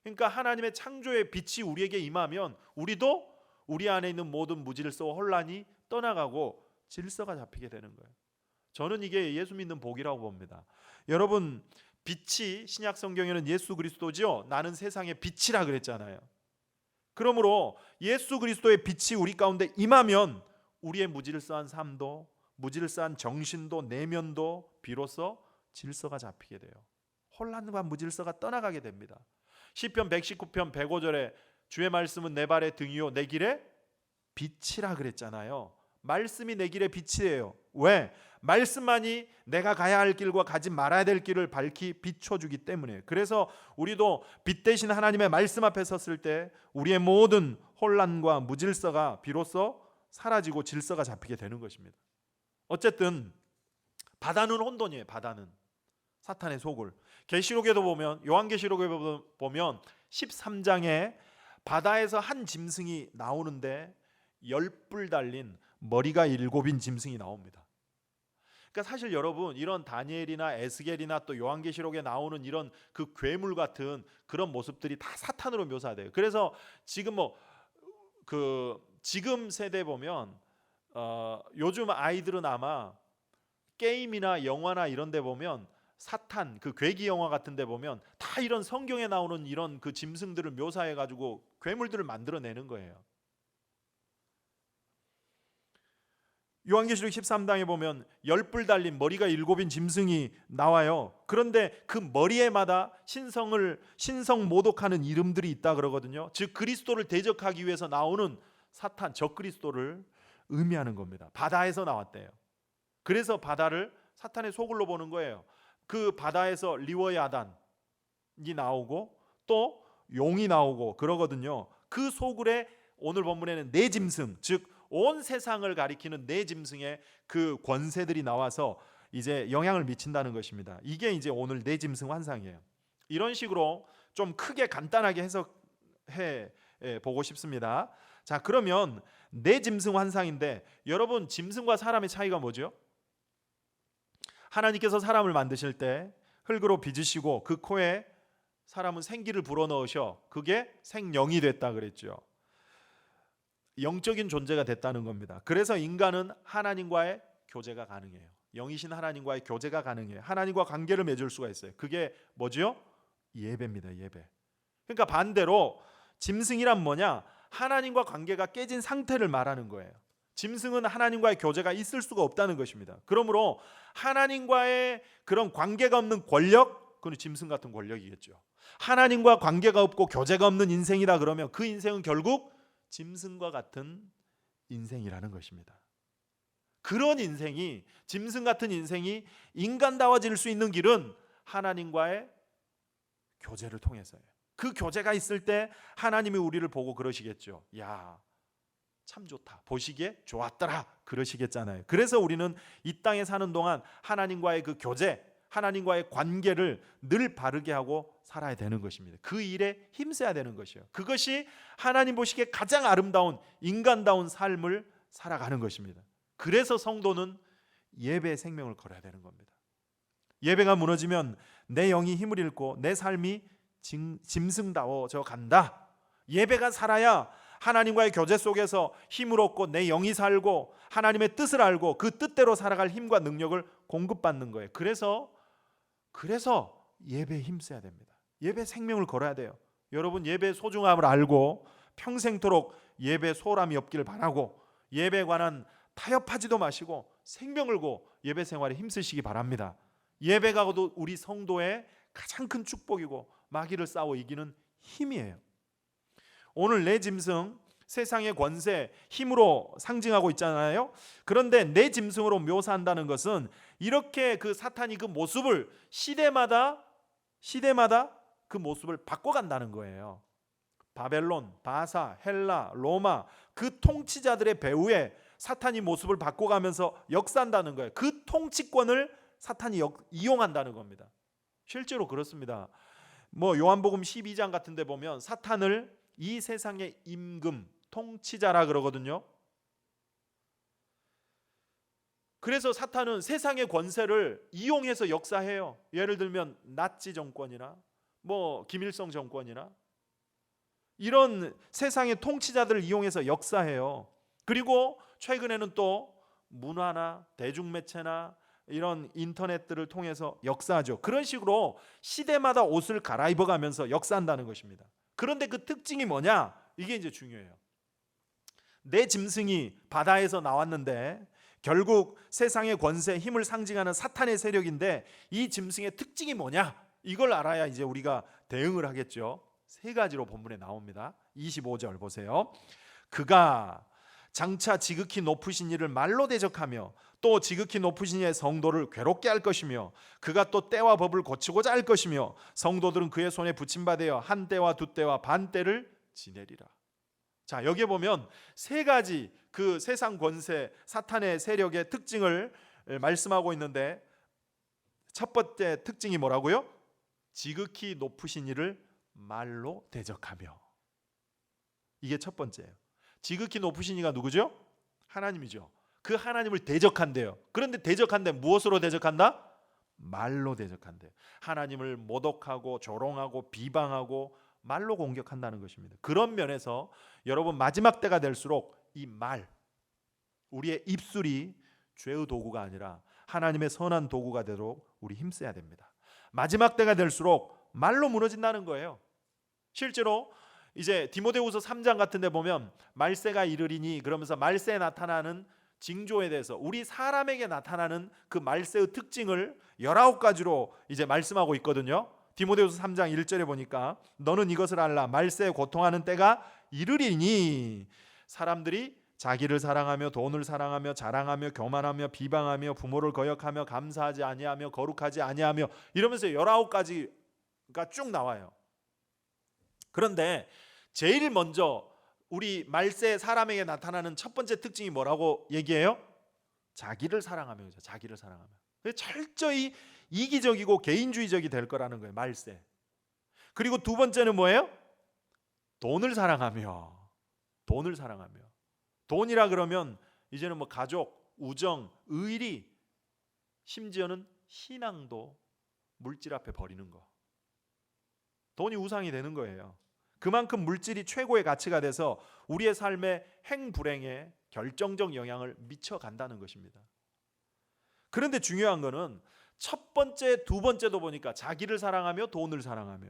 그러니까 하나님의 창조의 빛이 우리에게 임하면 우리도 우리 안에 있는 모든 무질서와 혼란이 떠나가고 질서가 잡히게 되는 거예요. 저는 이게 예수 믿는 복이라고 봅니다. 여러분, 빛이 신약 성경에는 예수 그리스도지요. 나는 세상의 빛이라 그랬잖아요. 그러므로 예수 그리스도의 빛이 우리 가운데 임하면 우리의 무질서한 삶도, 무질서한 정신도, 내면도 비로소 질서가 잡히게 돼요. 혼란과 무질서가 떠나가게 됩니다. 시편 119편 105절에 주의 말씀은 내 발의 등이요 내 길의 빛이라 그랬잖아요. 말씀이 내 길의 빛이에요. 왜? 말씀만이 내가 가야 할 길과 가지 말아야 될 길을 밝히 비춰주기 때문에. 그래서 우리도 빛 대신 하나님의 말씀 앞에 섰을 때 우리의 모든 혼란과 무질서가 비로소 사라지고 질서가 잡히게 되는 것입니다. 어쨌든 바다는 혼돈이에요. 바다는 사탄의 소굴. 계시록에도 보면, 요한계시록에 보면 13장에 바다에서 한 짐승이 나오는데 10뿔 달린 머리가 7인 짐승이 나옵니다. 그러니까 사실 여러분, 이런 다니엘이나 에스겔이나 또 요한계시록에 나오는 이런 그 괴물 같은 그런 모습들이 다 사탄으로 묘사돼요. 그래서 지금 지금 세대 보면 요즘 아이들은 아마 게임이나 영화나 이런 데 보면 사탄 그 괴기 영화 같은 데 보면 다 이런 성경에 나오는 이런 그 짐승들을 묘사해 가지고 괴물들을 만들어내는 거예요. 요한계시록 13장에 보면 10뿔 달린 머리가 7인 짐승이 나와요. 그런데 그 머리에마다 신성 모독하는 이름들이 있다 그러거든요. 즉 그리스도를 대적하기 위해서 나오는 사탄 적그리스도를 의미하는 겁니다. 바다에서 나왔대요. 그래서 바다를 사탄의 소굴로 보는 거예요. 그 바다에서 리워야단이 나오고 또 용이 나오고 그러거든요. 그 소굴에 오늘 본문에는 네 짐승, 즉 온 세상을 가리키는 네 짐승의 그 권세들이 나와서 이제 영향을 미친다는 것입니다. 이게 이제 오늘 네 짐승 환상이에요. 이런 식으로 좀 크게 간단하게 해석해 보고 싶습니다. 자, 그러면 네 짐승 환상인데 여러분 짐승과 사람의 차이가 뭐죠? 하나님께서 사람을 만드실 때 흙으로 빚으시고 그 코에 사람은 생기를 불어넣으셔 그게 생명이 됐다 그랬죠. 영적인 존재가 됐다는 겁니다. 그래서 인간은 하나님과의 교제가 가능해요. 영이신 하나님과의 교제가 가능해요. 하나님과 관계를 맺을 수가 있어요. 그게 뭐죠? 예배입니다. 예배. 그러니까 반대로 짐승이란 뭐냐? 하나님과 관계가 깨진 상태를 말하는 거예요. 짐승은 하나님과의 교제가 있을 수가 없다는 것입니다. 그러므로 하나님과의 그런 관계가 없는 권력, 그건 짐승 같은 권력이겠죠. 하나님과 관계가 없고 교제가 없는 인생이다 그러면 그 인생은 결국 짐승과 같은 인생이라는 것입니다. 그런 인생이, 짐승 같은 인생이 인간다워질 수 있는 길은 하나님과의 교제를 통해서예요. 그 교제가 있을 때 하나님이 우리를 보고 그러시겠죠. 야, 참 좋다. 보시기에 좋았더라. 그러시겠잖아요. 그래서 우리는 이 땅에 사는 동안 하나님과의 그 교제, 하나님과의 관계를 늘 바르게 하고 살아야 되는 것입니다. 그 일에 힘써야 되는 것이에요. 그것이 하나님 보시기에 가장 아름다운 인간다운 삶을 살아가는 것입니다. 그래서 성도는 예배의 생명을 걸어야 되는 겁니다. 예배가 무너지면 내 영이 힘을 잃고 내 삶이 짐승다워져 간다. 예배가 살아야 하나님과의 교제 속에서 힘을 얻고 내 영이 살고 하나님의 뜻을 알고 그 뜻대로 살아갈 힘과 능력을 공급받는 거예요. 그래서 예배에 힘써야 됩니다. 예배 생명을 걸어야 돼요. 여러분 예배의 소중함을 알고 평생토록 예배 소홀함이 없기를 바라고 예배에 관한 타협하지도 마시고 생명 걸고 예배 생활에 힘쓰시기 바랍니다. 예배가 우리 성도의 가장 큰 축복이고 마귀를 싸워 이기는 힘이에요. 오늘 네 짐승 세상의 권세, 힘으로 상징하고 있잖아요. 그런데 네 짐승으로 묘사한다는 것은 이렇게 그 사탄이 그 모습을 시대마다 그 모습을 바꿔간다는 거예요. 바벨론, 바사, 헬라, 로마 그 통치자들의 배후에 사탄이 모습을 바꿔가면서 역사한다는 거예요. 그 통치권을 사탄이 이용한다는 겁니다. 실제로 그렇습니다. 요한복음 12장 같은 데 보면 사탄을 이 세상의 임금, 통치자라 그러거든요. 그래서 사탄은 세상의 권세를 이용해서 역사해요. 예를 들면 나치 정권이나 김일성 정권이나 이런 세상의 통치자들을 이용해서 역사해요. 그리고 최근에는 또 문화나 대중매체나 이런 인터넷들을 통해서 역사하죠. 그런 식으로 시대마다 옷을 갈아입어가면서 역사한다는 것입니다. 그런데 그 특징이 뭐냐? 이게 이제 중요해요. 내 짐승이 바다에서 나왔는데 결국 세상의 권세, 힘을 상징하는 사탄의 세력인데 이 짐승의 특징이 뭐냐? 이걸 알아야 이제 우리가 대응을 하겠죠. 세 가지로 본문에 나옵니다. 25절 보세요. 그가 장차 지극히 높으신 이를 말로 대적하며 또 지극히 높으신 이의 성도를 괴롭게 할 것이며 그가 또 때와 법을 고치고자 할 것이며 성도들은 그의 손에 붙임받아 한 때와 두 때와 반 때를 지내리라. 자, 여기에 보면 세 가지 그 세상 권세 사탄의 세력의 특징을 말씀하고 있는데 첫 번째 특징이 뭐라고요? 지극히 높으신 이를 말로 대적하며. 이게 첫 번째예요. 지극히 높으신 이가 누구죠? 하나님이죠. 그 하나님을 대적한대요. 그런데 대적한데 무엇으로 대적한다? 말로 대적한대요. 하나님을 모독하고 조롱하고 비방하고 말로 공격한다는 것입니다. 그런 면에서 여러분 마지막 때가 될수록 이 말, 우리의 입술이 죄의 도구가 아니라 하나님의 선한 도구가 되도록 우리 힘써야 됩니다. 마지막 때가 될수록 말로 무너진다는 거예요. 실제로 이제 디모데후서 3장 같은 데 보면 말세가 이르리니 그러면서 말세에 나타나는 징조에 대해서 우리 사람에게 나타나는 그 말세의 특징을 19가지로 이제 말씀하고 있거든요. 디모데후서 3장 1절에 보니까 너는 이것을 알라 말세에 고통하는 때가 이르리니 사람들이 자기를 사랑하며 돈을 사랑하며 자랑하며 교만하며 비방하며 부모를 거역하며 감사하지 아니하며 거룩하지 아니하며 이러면서 19가지가 쭉 나와요. 그런데 제일 먼저 우리 말세 사람에게 나타나는 첫 번째 특징이 뭐라고 얘기해요? 자기를 사랑하며, 자기를 사랑하며. 철저히 이기적이고 개인주의적이 될 거라는 거예요, 말세. 그리고 두 번째는 뭐예요? 돈을 사랑하며, 돈을 사랑하며. 돈이라 그러면 이제는 뭐 가족, 우정, 의리, 심지어는 신앙도 물질 앞에 버리는 거. 돈이 우상이 되는 거예요. 그만큼 물질이 최고의 가치가 돼서 우리의 삶의 행불행에 결정적 영향을 미쳐간다는 것입니다. 그런데 중요한 거는 첫 번째, 두 번째도 보니까 자기를 사랑하며 돈을 사랑하며.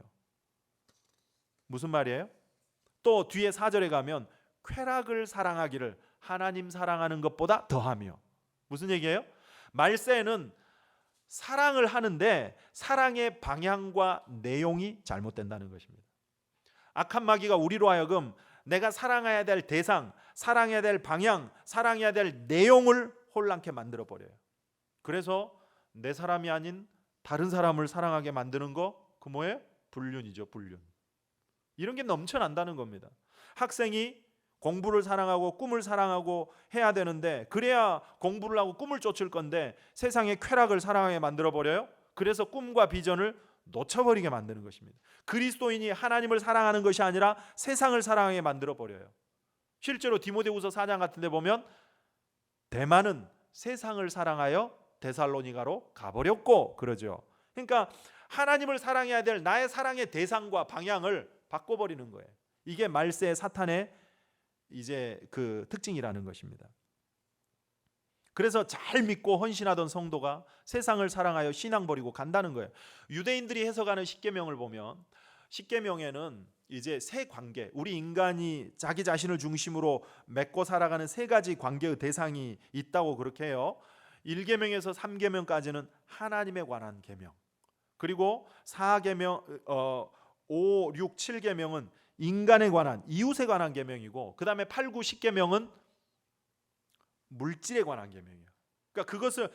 무슨 말이에요? 또 뒤에 4절에 가면 쾌락을 사랑하기를 하나님 사랑하는 것보다 더하며. 무슨 얘기예요? 말세에는 사랑을 하는데 사랑의 방향과 내용이 잘못된다는 것입니다. 악한 마귀가 우리로 하여금 내가 사랑해야 될 대상, 사랑해야 될 방향, 사랑해야 될 내용을 혼란케 만들어 버려요. 그래서 내 사람이 아닌 다른 사람을 사랑하게 만드는 거, 그 뭐예요? 불륜이죠, 불륜. 이런 게 넘쳐난다는 겁니다. 학생이 공부를 사랑하고 꿈을 사랑하고 해야 되는데 그래야 공부를 하고 꿈을 쫓을 건데 세상의 쾌락을 사랑하게 만들어 버려요. 그래서 꿈과 비전을 놓쳐버리게 만드는 것입니다. 그리스도인이 하나님을 사랑하는 것이 아니라 세상을 사랑하게 만들어 버려요. 실제로 디모데후서 4장 같은 데 보면 대만은 세상을 사랑하여 데살로니가로 가버렸고 그러죠. 그러니까 하나님을 사랑해야 될 나의 사랑의 대상과 방향을 바꿔버리는 거예요. 이게 말세의 사탄의 이제 그 특징이라는 것입니다. 그래서 잘 믿고 헌신하던 성도가 세상을 사랑하여 신앙 버리고 간다는 거예요. 유대인들이 해석하는 십계명을 보면 십계명에는 이제 세 관계, 우리 인간이 자기 자신을 중심으로 맺고 살아가는 세 가지 관계의 대상이 있다고 그렇게 해요. 1계명에서 3계명까지는 하나님에 관한 계명, 그리고 4계명 5, 6, 7계명은 인간에 관한, 이웃에 관한 계명이고, 그 다음에 8, 9, 10계명은 물질에 관한 계명이에요. 그러니까 그것을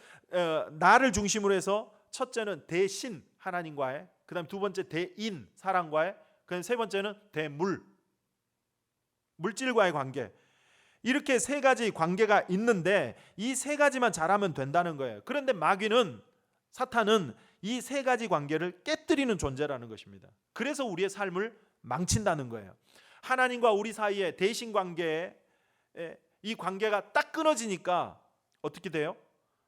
나를 중심으로 해서 첫째는 대신 하나님과의, 그 다음에 두 번째 대인 사랑과의, 그 다음에 세 번째는 대물 물질과의 관계. 이렇게 세 가지 관계가 있는데 이 세 가지만 잘하면 된다는 거예요. 그런데 마귀는, 사탄은 이 세 가지 관계를 깨뜨리는 존재라는 것입니다. 그래서 우리의 삶을 망친다는 거예요. 하나님과 우리 사이의 대신 관계에 이 관계가 딱 끊어지니까 어떻게 돼요?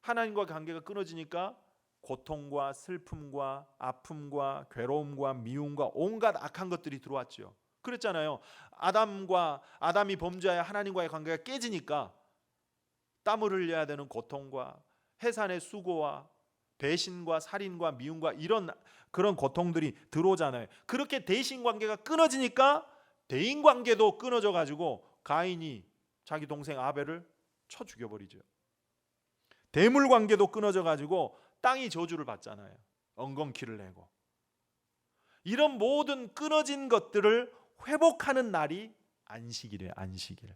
하나님과 관계가 끊어지니까 고통과 슬픔과 아픔과 괴로움과 미움과 온갖 악한 것들이 들어왔죠. 그랬잖아요. 아담이 범죄하여 하나님과의 관계가 깨지니까 땀을 흘려야 되는 고통과 해산의 수고와 배신과 살인과 미움과 이런 그런 고통들이 들어오잖아요. 그렇게 대신 관계가 끊어지니까 대인 관계도 끊어져 가지고 가인이 자기 동생 아벨을 쳐 죽여버리죠. 대물 관계도 끊어져 가지고 땅이 저주를 받잖아요. 엉겅퀴를 내고. 이런 모든 끊어진 것들을 회복하는 날이 안식일이에요. 안식일.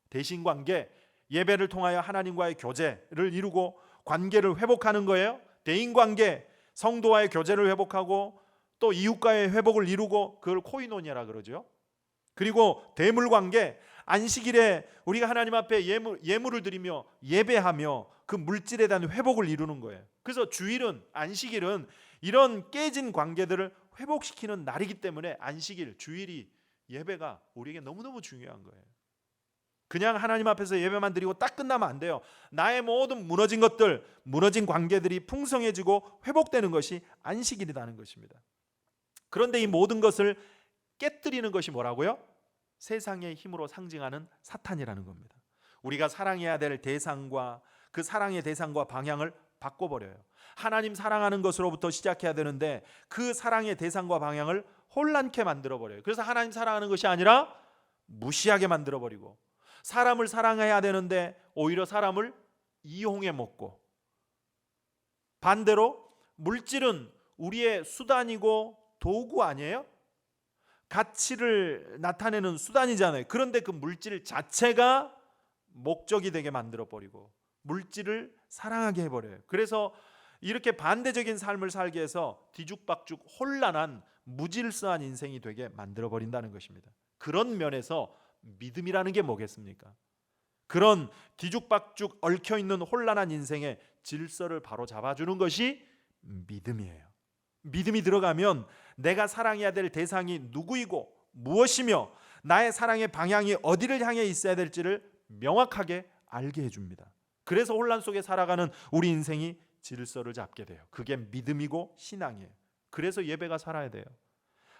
대신 관계, 예배를 통하여 하나님과의 교제를 이루고 관계를 회복하는 거예요. 대인 관계, 성도와의 교제를 회복하고 또 이웃과의 회복을 이루고 그걸 코이노니아라 그러죠. 그리고 대물 관계, 안식일에 우리가 하나님 앞에 예물을 드리며 예배하며 그 물질에 대한 회복을 이루는 거예요. 그래서 주일은, 안식일은 이런 깨진 관계들을 회복시키는 날이기 때문에 안식일, 주일이, 예배가 우리에게 너무너무 중요한 거예요. 그냥 하나님 앞에서 예배만 드리고 딱 끝나면 안 돼요. 나의 모든 무너진 것들, 무너진 관계들이 풍성해지고 회복되는 것이 안식일이라는 것입니다. 그런데 이 모든 것을 깨뜨리는 것이 뭐라고요? 세상의 힘으로 상징하는 사탄이라는 겁니다. 우리가 사랑해야 될 대상과 그 사랑의 대상과 방향을 바꿔버려요. 하나님 사랑하는 것으로부터 시작해야 되는데 그 사랑의 대상과 방향을 혼란케 만들어버려요. 그래서 하나님 사랑하는 것이 아니라 무시하게 만들어버리고, 사람을 사랑해야 되는데 오히려 사람을 이용해 먹고, 반대로 물질은 우리의 수단이고 도구 아니에요? 가치를 나타내는 수단이잖아요. 그런데 그 물질 자체가 목적이 되게 만들어버리고 물질을 사랑하게 해버려요. 그래서 이렇게 반대적인 삶을 살게 해서 뒤죽박죽 혼란한 무질서한 인생이 되게 만들어버린다는 것입니다. 그런 면에서 믿음이라는 게 뭐겠습니까? 그런 뒤죽박죽 얽혀있는 혼란한 인생의 질서를 바로 잡아주는 것이 믿음이에요. 믿음이 들어가면 내가 사랑해야 될 대상이 누구이고 무엇이며 나의 사랑의 방향이 어디를 향해 있어야 될지를 명확하게 알게 해줍니다. 그래서 혼란 속에 살아가는 우리 인생이 질서를 잡게 돼요. 그게 믿음이고 신앙이에요. 그래서 예배가 살아야 돼요.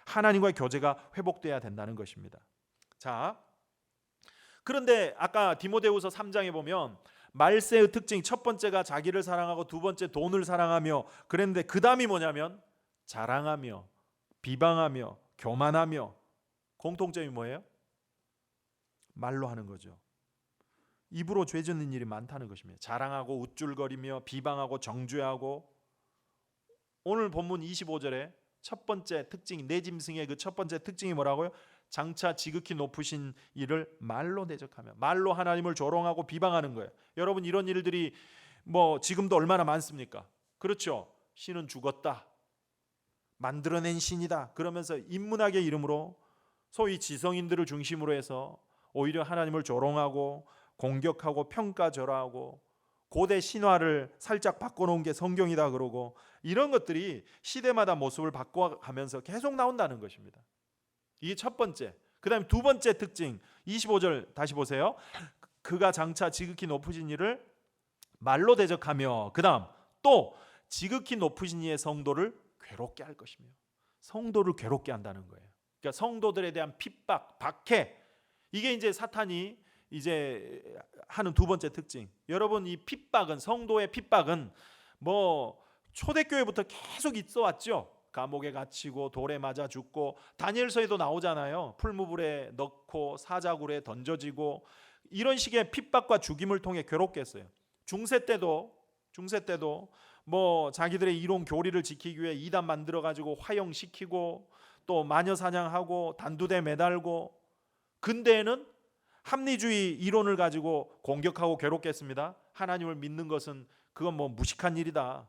하나님과의 교제가 회복돼야 된다는 것입니다. 자, 그런데 아까 디모데후서 3장에 보면 말세의 특징, 첫 번째가 자기를 사랑하고 두 번째 돈을 사랑하며, 그랬는데 그 다음이 뭐냐면 자랑하며 비방하며 교만하며, 공통점이 뭐예요? 말로 하는 거죠. 입으로 죄 짓는 일이 많다는 것입니다. 자랑하고 우쭐거리며 비방하고 정죄하고. 오늘 본문 25절에 첫 번째 특징, 내 짐승의 그 첫 번째 특징이 뭐라고요? 장차 지극히 높으신 이를 말로 대적하며, 말로 하나님을 조롱하고 비방하는 거예요. 여러분, 이런 일들이 뭐 지금도 얼마나 많습니까? 그렇죠. 신은 죽었다, 만들어낸 신이다, 그러면서 인문학의 이름으로 소위 지성인들을 중심으로 해서 오히려 하나님을 조롱하고 공격하고 평가절하하고 고대 신화를 살짝 바꿔놓은 게 성경이다 그러고, 이런 것들이 시대마다 모습을 바꿔가면서 계속 나온다는 것입니다. 이게 첫 번째. 그 다음에 두 번째 특징 25절 다시 보세요. 그가 장차 지극히 높으신 이를 말로 대적하며, 그 다음 또 지극히 높으신 이의 성도를 괴롭게 할 것이며. 성도를 괴롭게 한다는 거예요. 그러니까 성도들에 대한 핍박, 박해, 이게 이제 사탄이 이제 하는 두 번째 특징. 여러분, 이 핍박은, 성도의 핍박은 뭐 초대교회부터 계속 있어 왔죠. 감옥에 갇히고 돌에 맞아 죽고, 다니엘서에도 나오잖아요. 풀무불에 넣고 사자굴에 던져지고, 이런 식의 핍박과 죽임을 통해 괴롭게 했어요. 중세 때도 뭐 자기들의 이론 교리를 지키기 위해 이단 만들어 가지고 화형시키고, 또 마녀 사냥하고 단두대 매달고, 근대에는 합리주의 이론을 가지고 공격하고 괴롭게 했습니다. 하나님을 믿는 것은 그건 뭐 무식한 일이다.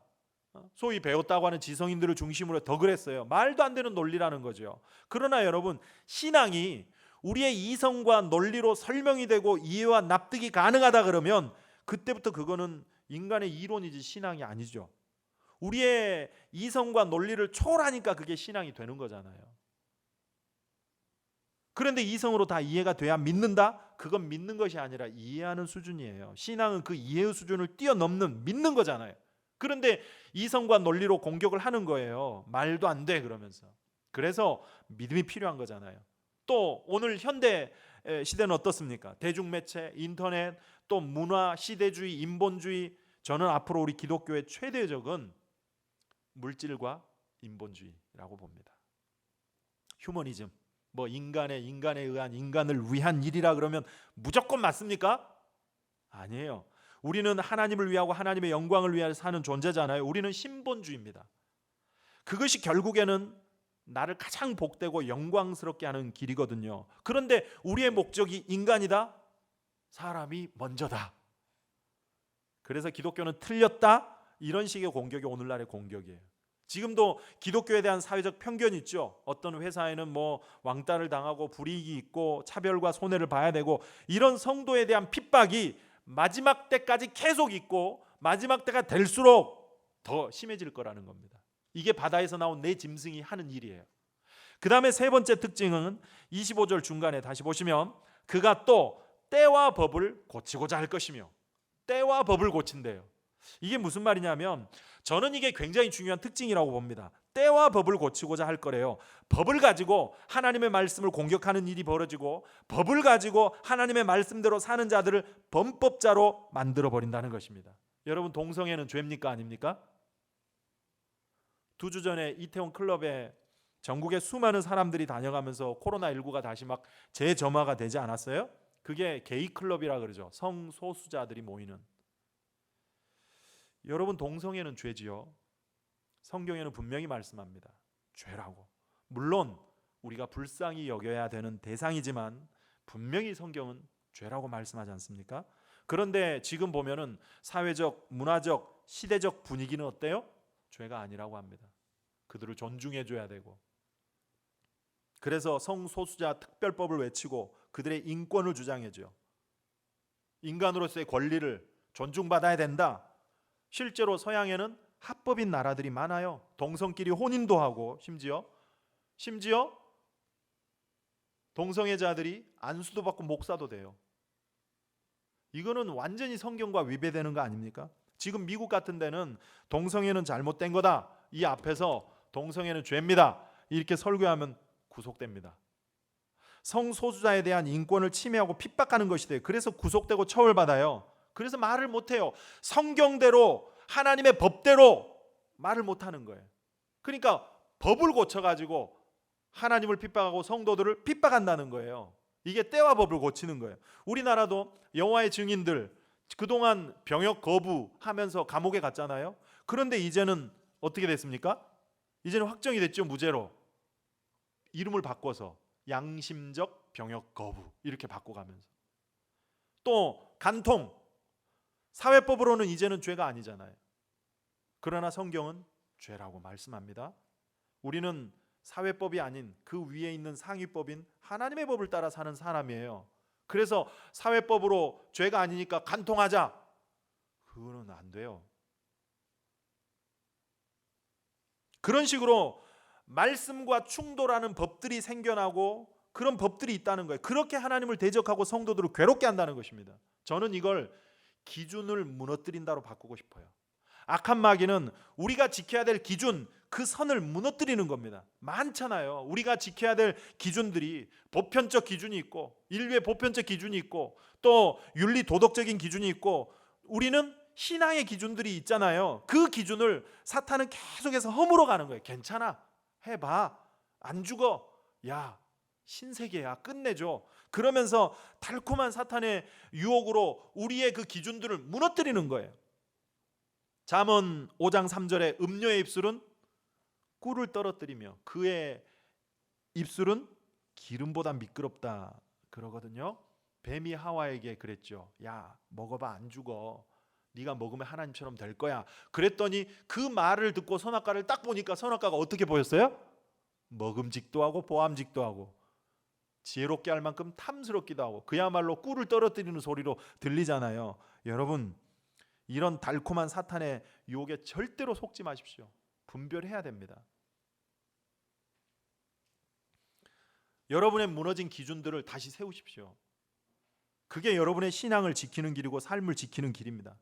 소위 배웠다고 하는 지성인들을 중심으로 더 그랬어요. 말도 안 되는 논리라는 거죠. 그러나 여러분, 신앙이 우리의 이성과 논리로 설명이 되고 이해와 납득이 가능하다 그러면 그때부터 그거는 인간의 이론이지 신앙이 아니죠. 우리의 이성과 논리를 초월하니까 그게 신앙이 되는 거잖아요. 그런데 이성으로 다 이해가 돼야 믿는다? 그건 믿는 것이 아니라 이해하는 수준이에요. 신앙은 그 이해의 수준을 뛰어넘는 믿는 거잖아요. 그런데 이성과 논리로 공격을 하는 거예요. 말도 안 돼 그러면서. 그래서 믿음이 필요한 거잖아요. 또 오늘 현대 시대는 어떻습니까? 대중매체, 인터넷, 또 문화, 시대주의, 인본주의. 저는 앞으로 우리 기독교의 최대 적은 물질과 인본주의라고 봅니다. 휴머니즘, 뭐 인간에 의한, 인간을 위한 일이라 그러면 무조건 맞습니까? 아니에요. 우리는 하나님을 위하고 하나님의 영광을 위하여 사는 존재잖아요. 우리는 신본주의입니다. 그것이 결국에는 나를 가장 복되고 영광스럽게 하는 길이거든요. 그런데 우리의 목적이 인간이다? 사람이 먼저다. 그래서 기독교는 틀렸다? 이런 식의 공격이 오늘날의 공격이에요. 지금도 기독교에 대한 사회적 편견이 있죠. 어떤 회사에는 뭐 왕따를 당하고 불이익이 있고 차별과 손해를 봐야 되고, 이런 성도에 대한 핍박이 마지막 때까지 계속 있고 마지막 때가 될수록 더 심해질 거라는 겁니다. 이게 바다에서 나온 내 짐승이 하는 일이에요. 그 다음에 세 번째 특징은 25절 중간에 다시 보시면, 그가 또 때와 법을 고치고자 할 것이며. 때와 법을 고친대요. 이게 무슨 말이냐면, 저는 이게 굉장히 중요한 특징이라고 봅니다. 때와 법을 고치고자 할 거래요. 법을 가지고 하나님의 말씀을 공격하는 일이 벌어지고, 법을 가지고 하나님의 말씀대로 사는 자들을 범법자로 만들어 버린다는 것입니다. 여러분 동성애는 죄입니까 아닙니까? 2주 전에 이태원 클럽에 전국의 수많은 사람들이 다녀가면서 코로나19가 다시 막 재점화가 되지 않았어요? 그게 게이 클럽이라 그러죠. 성소수자들이 모이는. 여러분 동성애는 죄지요. 성경에는 분명히 말씀합니다. 죄라고. 물론 우리가 불쌍히 여겨야 되는 대상이지만 분명히 성경은 죄라고 말씀하지 않습니까? 그런데 지금 보면은 사회적, 문화적, 시대적 분위기는 어때요? 죄가 아니라고 합니다. 그들을 존중해 줘야 되고. 그래서 성소수자 특별법을 외치고 그들의 인권을 주장해줘. 인간으로서의 권리를 존중받아야 된다. 실제로 서양에는 합법인 나라들이 많아요. 동성끼리 혼인도 하고 심지어 동성애자들이 안수도 받고 목사도 돼요. 이거는 완전히 성경과 위배되는 거 아닙니까? 지금 미국 같은 데는 동성애는 잘못된 거다. 이 앞에서 동성애는 죄입니다. 이렇게 설교하면 구속됩니다. 성소수자에 대한 인권을 침해하고 핍박하는 것이 돼요. 그래서 구속되고 처벌받아요. 그래서 말을 못해요. 성경대로 하나님의 법대로 말을 못하는 거예요. 그러니까 법을 고쳐가지고 하나님을 핍박하고 성도들을 핍박한다는 거예요. 이게 때와 법을 고치는 거예요. 우리나라도 여호와의 증인들 그동안 병역 거부하면서 감옥에 갔잖아요. 그런데 이제는 어떻게 됐습니까? 이제는 확정이 됐죠. 무죄로. 이름을 바꿔서 양심적 병역 거부 이렇게 바꿔가면서. 또 간통 사회법으로는 이제는 죄가 아니잖아요. 그러나 성경은 죄라고 말씀합니다. 우리는 사회법이 아닌 그 위에 있는 상위법인 하나님의 법을 따라 사는 사람이에요. 그래서 사회법으로 죄가 아니니까 간통하자. 그거는 안 돼요. 그런 식으로 말씀과 충돌하는 법들이 생겨나고 그런 법들이 있다는 거예요. 그렇게 하나님을 대적하고 성도들을 괴롭게 한다는 것입니다. 저는 이걸 기준을 무너뜨린다로 바꾸고 싶어요. 악한 마귀는 우리가 지켜야 될 기준, 그 선을 무너뜨리는 겁니다. 많잖아요. 우리가 지켜야 될 기준들이 보편적 기준이 있고 인류의 보편적 기준이 있고 또 윤리 도덕적인 기준이 있고 우리는 신앙의 기준들이 있잖아요. 그 기준을 사탄은 계속해서 허물어 가는 거예요. 괜찮아. 해봐. 안 죽어. 야, 신세계야. 끝내줘. 그러면서 달콤한 사탄의 유혹으로 우리의 그 기준들을 무너뜨리는 거예요. 잠언 5장 3절에 음녀의 입술은 꿀을 떨어뜨리며 그의 입술은 기름보다 미끄럽다 그러거든요. 뱀이 하와에게 그랬죠. 야, 먹어봐. 안 죽어. 네가 먹으면 하나님처럼 될 거야. 그랬더니 그 말을 듣고 선악과를 딱 보니까 선악과가 어떻게 보였어요? 먹음직도 하고 보암직도 하고 지혜롭게 할 만큼 탐스럽기도 하고 그야말로 꿀을 떨어뜨리는 소리로 들리잖아요. 여러분, 이런 달콤한 사탄의 유혹에 절대로 속지 마십시오. 분별해야 됩니다. 여러분의 무너진 기준들을 다시 세우십시오. 그게 여러분의 신앙을 지키는 길이고 삶을 지키는 길입니다.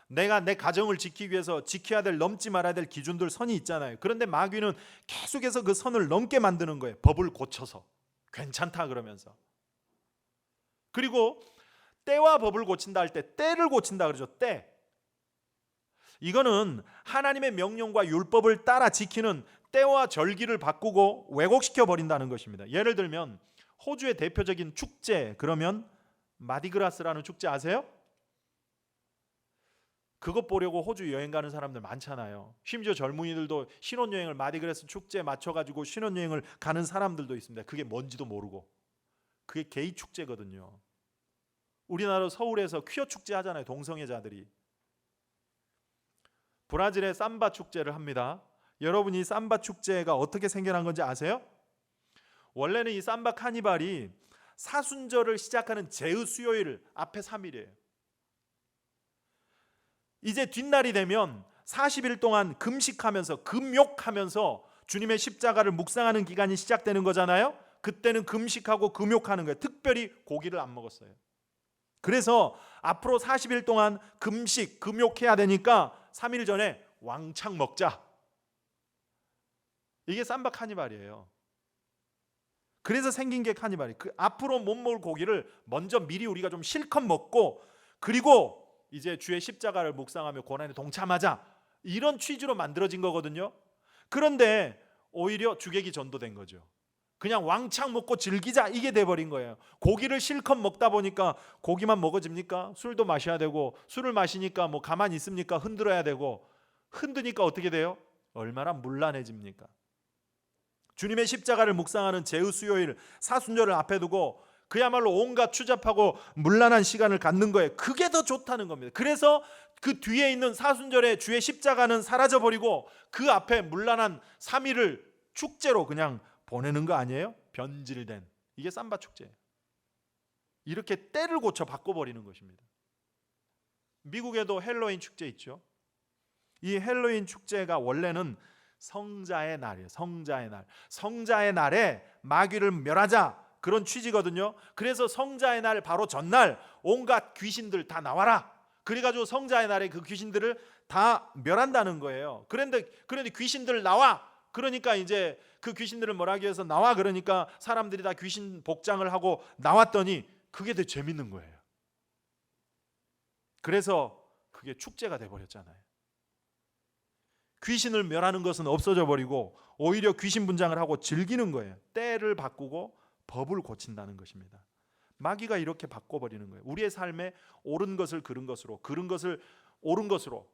내가 내 가정을 지키기 위해서 지켜야 될, 넘지 말아야 될 기준들, 선이 있잖아요. 그런데 마귀는 계속해서 그 선을 넘게 만드는 거예요. 법을 고쳐서 괜찮다 그러면서. 그리고 때와 법을 고친다 할 때 때를 고친다 그러죠. 때. 이거는 하나님의 명령과 율법을 따라 지키는 때와 절기를 바꾸고 왜곡시켜 버린다는 것입니다. 예를 들면 호주의 대표적인 축제, 그러면 마디그라스라는 축제 아세요? 그것 보려고 호주 여행 가는 사람들 많잖아요. 심지어 젊은이들도 신혼여행을 마디그라스 축제에 맞춰가지고 신혼여행을 가는 사람들도 있습니다. 그게 뭔지도 모르고. 그게 게이 축제거든요. 우리나라 서울에서 퀴어 축제 하잖아요. 동성애자들이. 브라질의 삼바 축제를 합니다. 여러분, 이 삼바 축제가 어떻게 생겨난 건지 아세요? 원래는 이 삼바 카니발이 사순절을 시작하는 제의 수요일 앞에 3일이에요. 이제 뒷날이 되면 40일 동안 금식하면서 금욕하면서 주님의 십자가를 묵상하는 기간이 시작되는 거잖아요. 그때는 금식하고 금욕하는 거예요. 특별히 고기를 안 먹었어요. 그래서 앞으로 40일 동안 금식, 금욕해야 되니까 3일 전에 왕창 먹자. 이게 삼바 카니발이에요. 그래서 생긴 게 카니발이. 앞으로 못 먹을 고기를 먼저 미리 우리가 좀 실컷 먹고, 그리고 이제 주의 십자가를 묵상하며 고난에 동참하자, 이런 취지로 만들어진 거거든요. 그런데 오히려 주객이 전도된 거죠. 그냥 왕창 먹고 즐기자, 이게 돼버린 거예요. 고기를 실컷 먹다 보니까 고기만 먹어집니까? 술도 마셔야 되고, 술을 마시니까 뭐 가만히 있습니까? 흔들어야 되고, 흔드니까 어떻게 돼요? 얼마나 문란해집니까? 주님의 십자가를 묵상하는 제의 수요일 사순절을 앞에 두고 그야말로 온갖 추잡하고 문란한 시간을 갖는 거예요. 그게 더 좋다는 겁니다. 그래서 그 뒤에 있는 사순절에 주의 십자가는 사라져버리고 그 앞에 문란한 3일을 축제로 그냥 보내는 거 아니에요? 변질된, 이게 삼바 축제예요. 이렇게 때를 고쳐 바꿔버리는 것입니다. 미국에도 헬로윈 축제 있죠. 이 헬로윈 축제가 원래는 성자의 날이에요. 성자의 날. 성자의 날에 마귀를 멸하자, 그런 취지거든요. 그래서 성자의 날 바로 전날 온갖 귀신들 다 나와라. 그래가지고 성자의 날에 그 귀신들을 다 멸한다는 거예요. 그런데 귀신들 나와. 그러니까 이제 그 귀신들을 뭐라기 위해서 나와. 그러니까 사람들이 다 귀신 복장을 하고 나왔더니 그게 더 재밌는 거예요. 그래서 그게 축제가 돼버렸잖아요. 귀신을 멸하는 것은 없어져 버리고 오히려 귀신 분장을 하고 즐기는 거예요. 때를 바꾸고 법을 고친다는 것입니다. 마귀가 이렇게 바꿔버리는 거예요. 우리의 삶에 옳은 것을 그른 것으로, 그른 것을 옳은 것으로,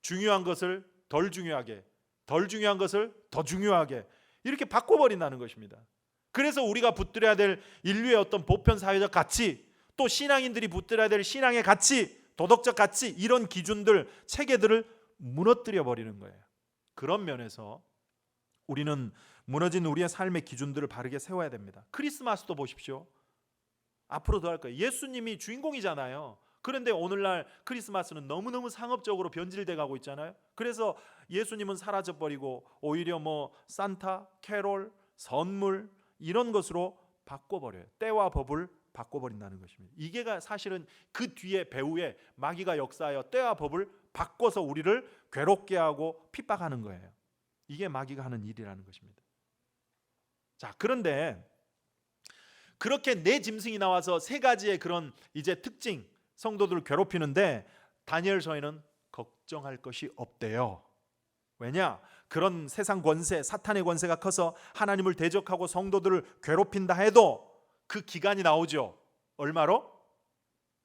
중요한 것을 덜 중요하게, 덜 중요한 것을 더 중요하게, 이렇게 바꿔버린다는 것입니다. 그래서 우리가 붙들어야 될 인류의 어떤 보편 사회적 가치, 또 신앙인들이 붙들어야 될 신앙의 가치, 도덕적 가치, 이런 기준들, 체계들을 무너뜨려 버리는 거예요. 그런 면에서 우리는 무너진 우리의 삶의 기준들을 바르게 세워야 됩니다. 크리스마스도 보십시오. 앞으로도 할 거예요. 예수님이 주인공이잖아요. 그런데 오늘날 크리스마스는 너무너무 상업적으로 변질돼 가고 있잖아요. 그래서 예수님은 사라져 버리고 오히려 뭐 산타, 캐롤, 선물, 이런 것으로 바꿔버려요. 때와 법을 바꿔버린다는 것입니다. 이게 사실은 그 뒤에 배후에 마귀가 역사하여 때와 법을 바꿔서 우리를 괴롭게 하고 핍박하는 거예요. 이게 마귀가 하는 일이라는 것입니다. 자, 그런데 그렇게 네 짐승이 나와서 세 가지의 그런 이제 특징, 성도들을 괴롭히는데 다니엘서에는 걱정할 것이 없대요. 왜냐? 그런 세상 권세, 사탄의 권세가 커서 하나님을 대적하고 성도들을 괴롭힌다 해도 그 기간이 나오죠. 얼마로?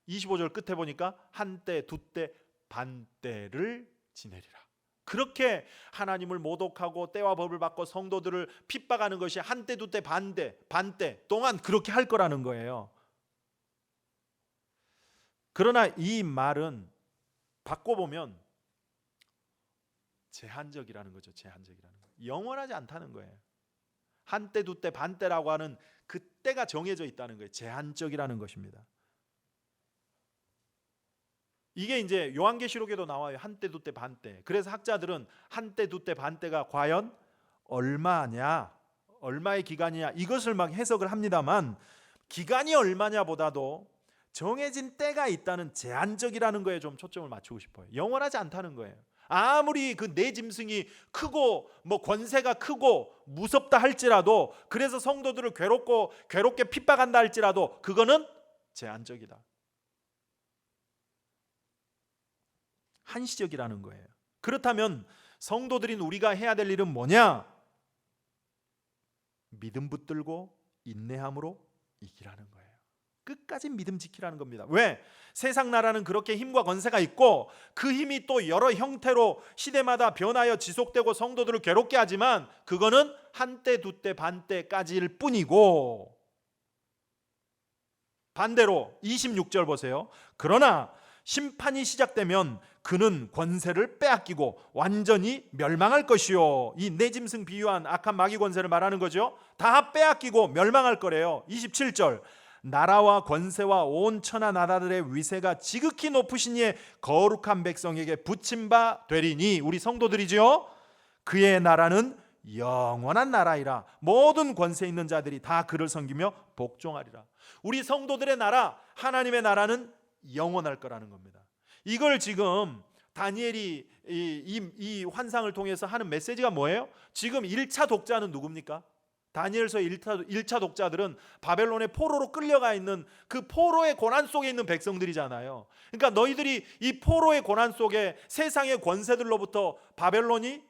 25절 끝에 보니까 한때, 두때, 반때를 지내리라. 그렇게 하나님을 모독하고 때와 법을 바꿔 성도들을 핍박하는 것이 한때, 두때, 반때 동안 그렇게 할 거라는 거예요. 그러나 이 말은 바꿔보면 제한적이라는 거죠. 제한적이라는 거. 영원하지 않다는 거예요. 한때, 두때, 반때라고 하는 그 때가 정해져 있다는 거예요. 제한적이라는 것입니다. 이게 이제 요한계시록에도 나와요. 한때, 두때, 반때. 그래서 학자들은 한때, 두때, 반때가 과연 얼마냐, 얼마의 기간이냐, 이것을 막 해석을 합니다만, 기간이 얼마냐보다도 정해진 때가 있다는 제한적이라는 거에 좀 초점을 맞추고 싶어요. 영원하지 않다는 거예요. 아무리 그 네 짐승이 크고 뭐 권세가 크고 무섭다 할지라도, 그래서 성도들을 괴롭게 핍박한다 할지라도 그거는 제한적이다. 한시적이라는 거예요. 그렇다면 성도들인 우리가 해야 될 일은 뭐냐? 믿음 붙들고 인내함으로 이기라는 거예요. 끝까지 믿음 지키라는 겁니다. 왜? 세상 나라는 그렇게 힘과 권세가 있고 그 힘이 또 여러 형태로 시대마다 변하여 지속되고 성도들을 괴롭게 하지만 그거는 한때, 두때, 반때까지일 뿐이고, 반대로 26절 보세요. 그러나 심판이 시작되면 그는 권세를 빼앗기고 완전히 멸망할 것이요. 이 네 짐승 비유한 악한 마귀 권세를 말하는 거죠. 다 빼앗기고 멸망할 거래요. 27절 나라와 권세와 온 천하 나라들의 위세가 지극히 높으신 이의 거룩한 백성에게 붙임 바 되리니, 우리 성도들이죠. 그의 나라는 영원한 나라이라. 모든 권세 있는 자들이 다 그를 섬기며 복종하리라. 우리 성도들의 나라, 하나님의 나라는 영원할 거라는 겁니다. 이걸 지금 다니엘이 이 환상을 통해서 하는 메시지가 뭐예요? 지금 1차 독자는 누굽니까? 다니엘서 1차 독자들은 바벨론의 포로로 끌려가 있는 그 포로의 고난 속에 있는 백성들이잖아요. 그러니까 너희들이 이 포로의 고난 속에 세상의 권세들로부터 바벨론이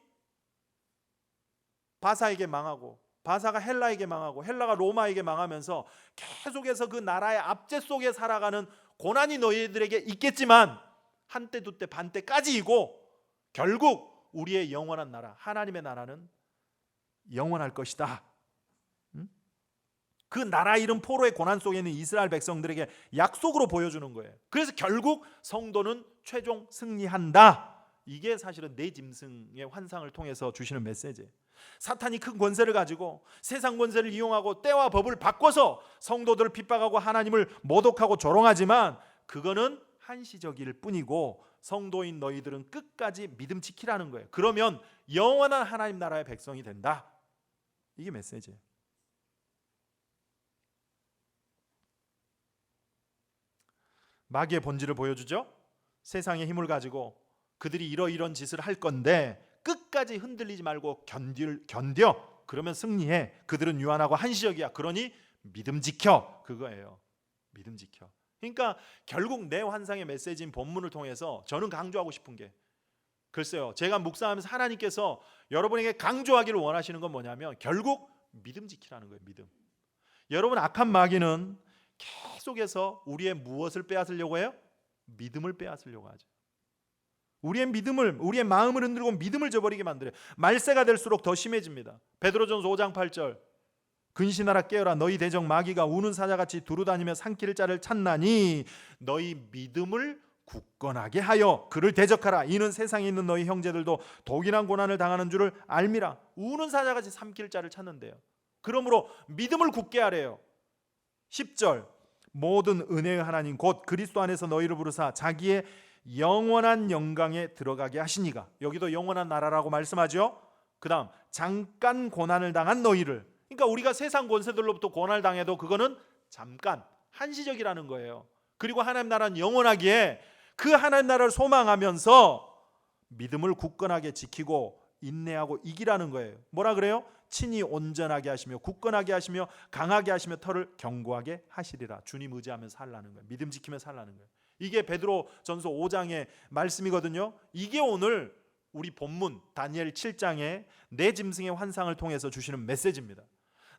바사에게 망하고, 바사가 헬라에게 망하고, 헬라가 로마에게 망하면서 계속해서 그 나라의 압제 속에 살아가는 고난이 너희들에게 있겠지만 한때 두때 반때까지이고 결국 우리의 영원한 나라, 하나님의 나라는 영원할 것이다. 그 나라 이름 포로의 고난 속에 있는 이스라엘 백성들에게 약속으로 보여주는 거예요. 그래서 결국 성도는 최종 승리한다. 이게 사실은 내 짐승의 환상을 통해서 주시는 메시지예요. 사탄이 큰 권세를 가지고 세상 권세를 이용하고 때와 법을 바꿔서 성도들을 핍박하고 하나님을 모독하고 조롱하지만 그거는 한시적일 뿐이고 성도인 너희들은 끝까지 믿음 지키라는 거예요. 그러면 영원한 하나님 나라의 백성이 된다. 이게 메시지예요. 마귀의 본질을 보여주죠. 세상의 힘을 가지고 그들이 이러이런 짓을 할 건데 끝까지 흔들리지 말고 견뎌. 그러면 승리해. 그들은 유한하고 한시적이야. 그러니 믿음 지켜. 그거예요. 믿음 지켜. 그러니까 결국 내 환상의 메시지인 본문을 통해서 저는 강조하고 싶은 게, 글쎄요, 제가 묵상하면서 하나님께서 여러분에게 강조하기를 원하시는 건 뭐냐면 결국 믿음 지키라는 거예요. 믿음. 여러분, 악한 마귀는 계속해서 우리의 무엇을 빼앗으려고 해요? 믿음을 빼앗으려고 하죠. 우리의 믿음을, 우리의 마음을 흔들고 믿음을 저버리게 만들어요. 말세가 될수록 더 심해집니다. 베드로전서 5장 8절, 근신하라 깨어라 너희 대적 마귀가 우는 사자같이 두루다니며 삼킬 자를 찾나니 너희 믿음을 굳건하게 하여 그를 대적하라. 이는 세상에 있는 너희 형제들도 독일한 고난을 당하는 줄을 알미라. 우는 사자같이 삼킬 자를 찾는데요. 그러므로 믿음을 굳게 하래요. 10절, 모든 은혜의 하나님 곧 그리스도 안에서 너희를 부르사 자기의 영원한 영광에 들어가게 하시니가. 여기도 영원한 나라라고 말씀하죠. 그 다음, 잠깐 고난을 당한 너희를. 그러니까 우리가 세상 권세들로부터 고난을 당해도 그거는 잠깐, 한시적이라는 거예요. 그리고 하나님 나라는 영원하기에 그 하나님 나라를 소망하면서 믿음을 굳건하게 지키고 인내하고 이기라는 거예요. 뭐라 그래요? 친히 온전하게 하시며 굳건하게 하시며 강하게 하시며 털을 견고하게 하시리라. 주님 의지하면서 살라는 거예요. 믿음 지키면서 살라는 거예요. 이게 베드로전서 5장의 말씀이거든요. 이게 오늘 우리 본문 다니엘 7장의 내 짐승의 환상을 통해서 주시는 메시지입니다.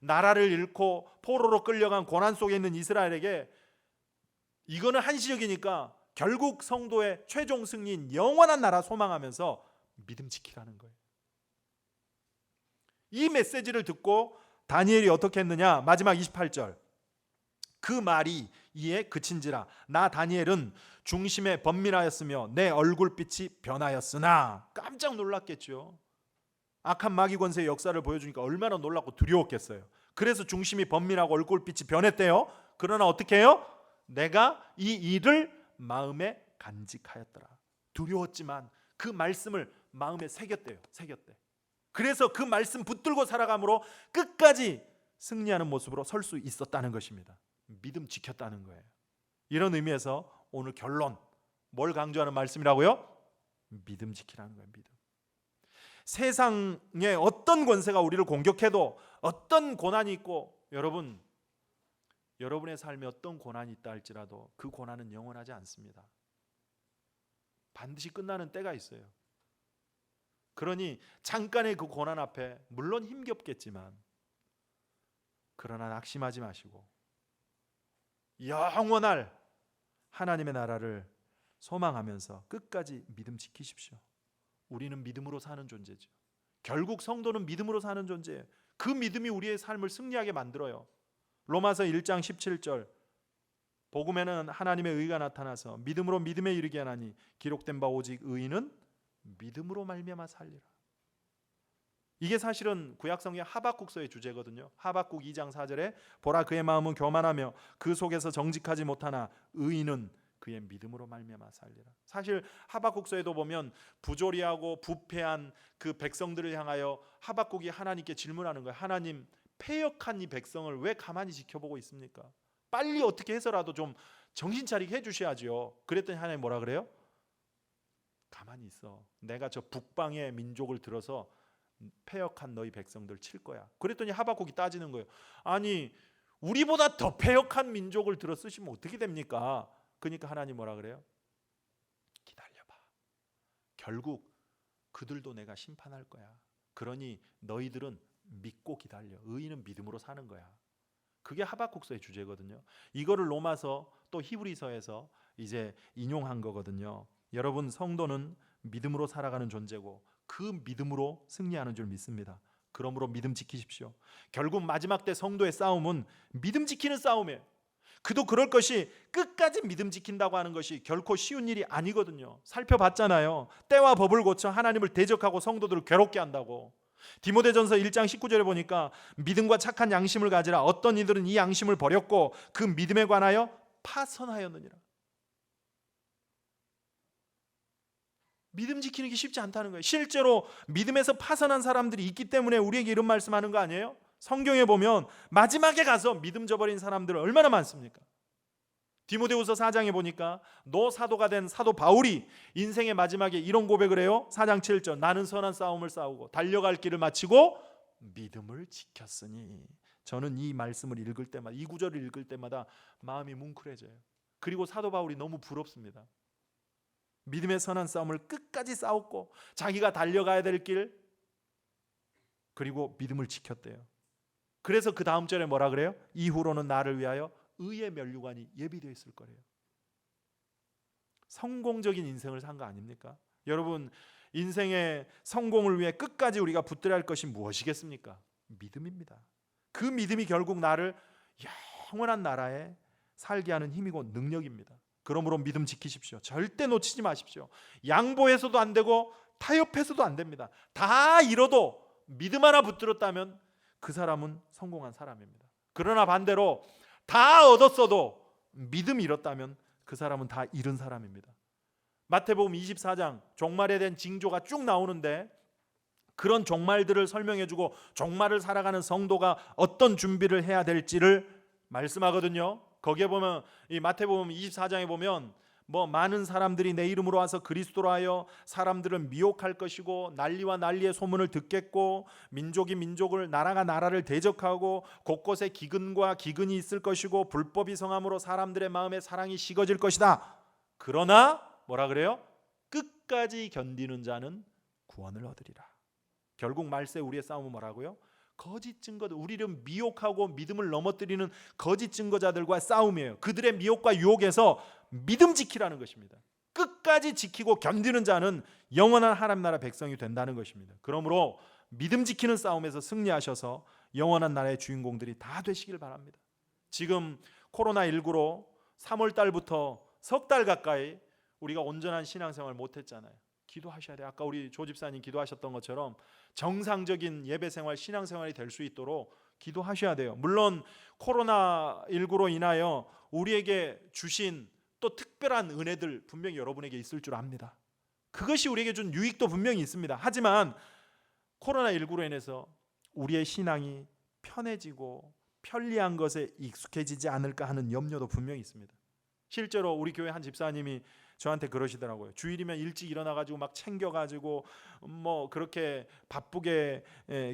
나라를 잃고 포로로 끌려간 고난 속에 있는 이스라엘에게 이거는 한시적이니까 결국 성도의 최종 승리인 영원한 나라 소망하면서 믿음 지키라는 거예요. 이 메시지를 듣고 다니엘이 어떻게 했느냐? 마지막 28절, 그 말이 이에 그친지라 나 다니엘은 중심에 번민하였으며 내 얼굴빛이 변하였으나. 깜짝 놀랐겠죠. 악한 마귀 권세의 역사를 보여주니까 얼마나 놀랍고 두려웠겠어요. 그래서 중심이 번민하고 얼굴빛이 변했대요. 그러나 어떻게 해요? 내가 이 일을 마음에 간직하였더라. 두려웠지만 그 말씀을 마음에 새겼대요. 새겼대. 그래서 그 말씀 붙들고 살아감으로 끝까지 승리하는 모습으로 설 수 있었다는 것입니다. 믿음 지켰다는 거예요. 이런 의미에서 오늘 결론, 뭘 강조하는 말씀이라고요? 믿음 지키라는 거예요. 믿음. 세상에 어떤 권세가 우리를 공격해도, 어떤 고난이 있고, 여러분의 삶에 어떤 고난이 있다 할지라도 그 고난은 영원하지 않습니다. 반드시 끝나는 때가 있어요. 그러니 잠깐의 그 고난 앞에 물론 힘겹겠지만 그러나 낙심하지 마시고 영원할 하나님의 나라를 소망하면서 끝까지 믿음 지키십시오. 우리는 믿음으로 사는 존재죠. 결국 성도는 믿음으로 사는 존재예요. 그 믿음이 우리의 삶을 승리하게 만들어요. 로마서 1장 17절, 복음에는 하나님의 의가 나타나서 믿음으로 믿음에 이르게 하나니 기록된 바 오직 의인은 믿음으로 말미암아 살리라. 이게 사실은 구약성경 하박국서의 주제거든요. 하박국 2장 4절에 보라 그의 마음은 교만하며 그 속에서 정직하지 못하나 의인은 그의 믿음으로 말미암아 살리라. 사실 하박국서에도 보면 부조리하고 부패한 그 백성들을 향하여 하박국이 하나님께 질문하는 거예요. 하나님, 패역한 이 백성을 왜 가만히 지켜보고 있습니까? 빨리 어떻게 해서라도 좀 정신 차리게 해주셔야죠. 그랬더니 하나님 뭐라 그래요? 가만히 있어. 내가 저 북방의 민족을 들어서 패역한 너희 백성들 칠 거야. 그랬더니 하박국이 따지는 거예요. 아니 우리보다 더 패역한 민족을 들어 쓰시면 어떻게 됩니까? 그러니까 하나님 뭐라 그래요? 기다려봐. 결국 그들도 내가 심판할 거야. 그러니 너희들은 믿고 기다려. 의인은 믿음으로 사는 거야. 그게 하박국서의 주제거든요. 이거를 로마서 또 히브리서에서 이제 인용한 거거든요. 여러분 성도는 믿음으로 살아가는 존재고 그 믿음으로 승리하는 줄 믿습니다. 그러므로 믿음 지키십시오. 결국 마지막 때 성도의 싸움은 믿음 지키는 싸움이에요. 그도 그럴 것이 끝까지 믿음 지킨다고 하는 것이 결코 쉬운 일이 아니거든요. 살펴봤잖아요. 때와 법을 고쳐 하나님을 대적하고 성도들을 괴롭게 한다고. 디모데전서 1장 19절에 보니까 믿음과 착한 양심을 가지라. 어떤 이들은 이 양심을 버렸고 그 믿음에 관하여 파선하였느니라. 믿음 지키는 게 쉽지 않다는 거예요. 실제로 믿음에서 파선한 사람들이 있기 때문에 우리에게 이런 말씀하는 거 아니에요? 성경에 보면 마지막에 가서 믿음 저버린 사람들 얼마나 많습니까? 디모데후서 4장에 보니까 노 사도가 된 사도 바울이 인생의 마지막에 이런 고백을 해요. 4장 7절 나는 선한 싸움을 싸우고 달려갈 길을 마치고 믿음을 지켰으니. 저는 이 말씀을 읽을 때마다 이 구절을 읽을 때마다 마음이 뭉클해져요. 그리고 사도 바울이 너무 부럽습니다. 믿음의 선한 싸움을 끝까지 싸웠고 자기가 달려가야 될 길 그리고 믿음을 지켰대요. 그래서 그 다음 절에 뭐라 그래요? 이후로는 나를 위하여 의의 면류관이 예비되어 있을 거래요. 성공적인 인생을 산 거 아닙니까? 여러분 인생의 성공을 위해 끝까지 우리가 붙들어야 할 것이 무엇이겠습니까? 믿음입니다. 그 믿음이 결국 나를 영원한 나라에 살게 하는 힘이고 능력입니다. 그러므로 믿음 지키십시오. 절대 놓치지 마십시오. 양보해서도 안 되고 타협해서도 안 됩니다. 다 잃어도 믿음 하나 붙들었다면 그 사람은 성공한 사람입니다. 그러나 반대로 다 얻었어도 믿음 잃었다면 그 사람은 다 잃은 사람입니다. 마태복음 24장 종말에 대한 징조가 쭉 나오는데 그런 종말들을 설명해주고 종말을 살아가는 성도가 어떤 준비를 해야 될지를 말씀하거든요. 거기에 보면 이 마태복음 24장에 보면 뭐 많은 사람들이 내 이름으로 와서 그리스도로 하여 사람들을 미혹할 것이고 난리와 난리의 소문을 듣겠고 민족이 민족을 나라가 나라를 대적하고 곳곳에 기근과 기근이 있을 것이고 불법이 성함으로 사람들의 마음에 사랑이 식어질 것이다. 그러나 뭐라 그래요? 끝까지 견디는 자는 구원을 얻으리라. 결국 말세 우리의 싸움은 뭐라고요? 거짓 증거들, 우리를 미혹하고 믿음을 넘어뜨리는 거짓 증거자들과 싸움이에요. 그들의 미혹과 유혹에서 믿음 지키라는 것입니다. 끝까지 지키고 견디는 자는 영원한 하나님 나라 백성이 된다는 것입니다. 그러므로 믿음 지키는 싸움에서 승리하셔서 영원한 나라의 주인공들이 다 되시길 바랍니다. 지금 코로나19로 3월 달부터 석 달 가까이 우리가 온전한 신앙생활 못했잖아요. 기도하셔야 돼요. 아까 우리 조 집사님 기도하셨던 것처럼 정상적인 예배생활, 신앙생활이 될 수 있도록 기도하셔야 돼요. 물론 코로나19로 인하여 우리에게 주신 또 특별한 은혜들 분명히 여러분에게 있을 줄 압니다. 그것이 우리에게 준 유익도 분명히 있습니다. 하지만 코로나19로 인해서 우리의 신앙이 편해지고 편리한 것에 익숙해지지 않을까 하는 염려도 분명히 있습니다. 실제로 우리 교회 한 집사님이 저한테 그러시더라고요. 주일이면 일찍 일어나가지고 막 챙겨가지고 뭐 그렇게 바쁘게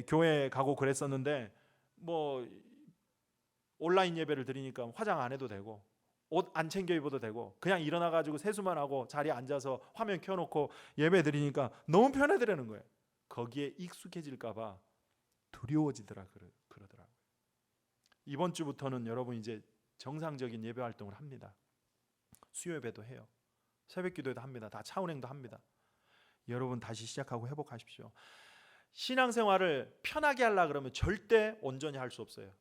교회 가고 그랬었는데 뭐 온라인 예배를 드리니까 화장 안 해도 되고 옷 안 챙겨 입어도 되고 그냥 일어나가지고 세수만 하고 자리에 앉아서 화면 켜놓고 예배 드리니까 너무 편하더라는 거예요. 거기에 익숙해질까봐 두려워지더라 그러더라고요. 이번 주부터는 여러분 이제 정상적인 예배 활동을 합니다. 수요 예배도 해요. 새벽 기도도 합니다. 다 차운행도 합니다. 여러분 다시 시작하고 회복하십시오. 신앙생활을 편하게 하려고 그러면 절대 온전히 할 수 없어요.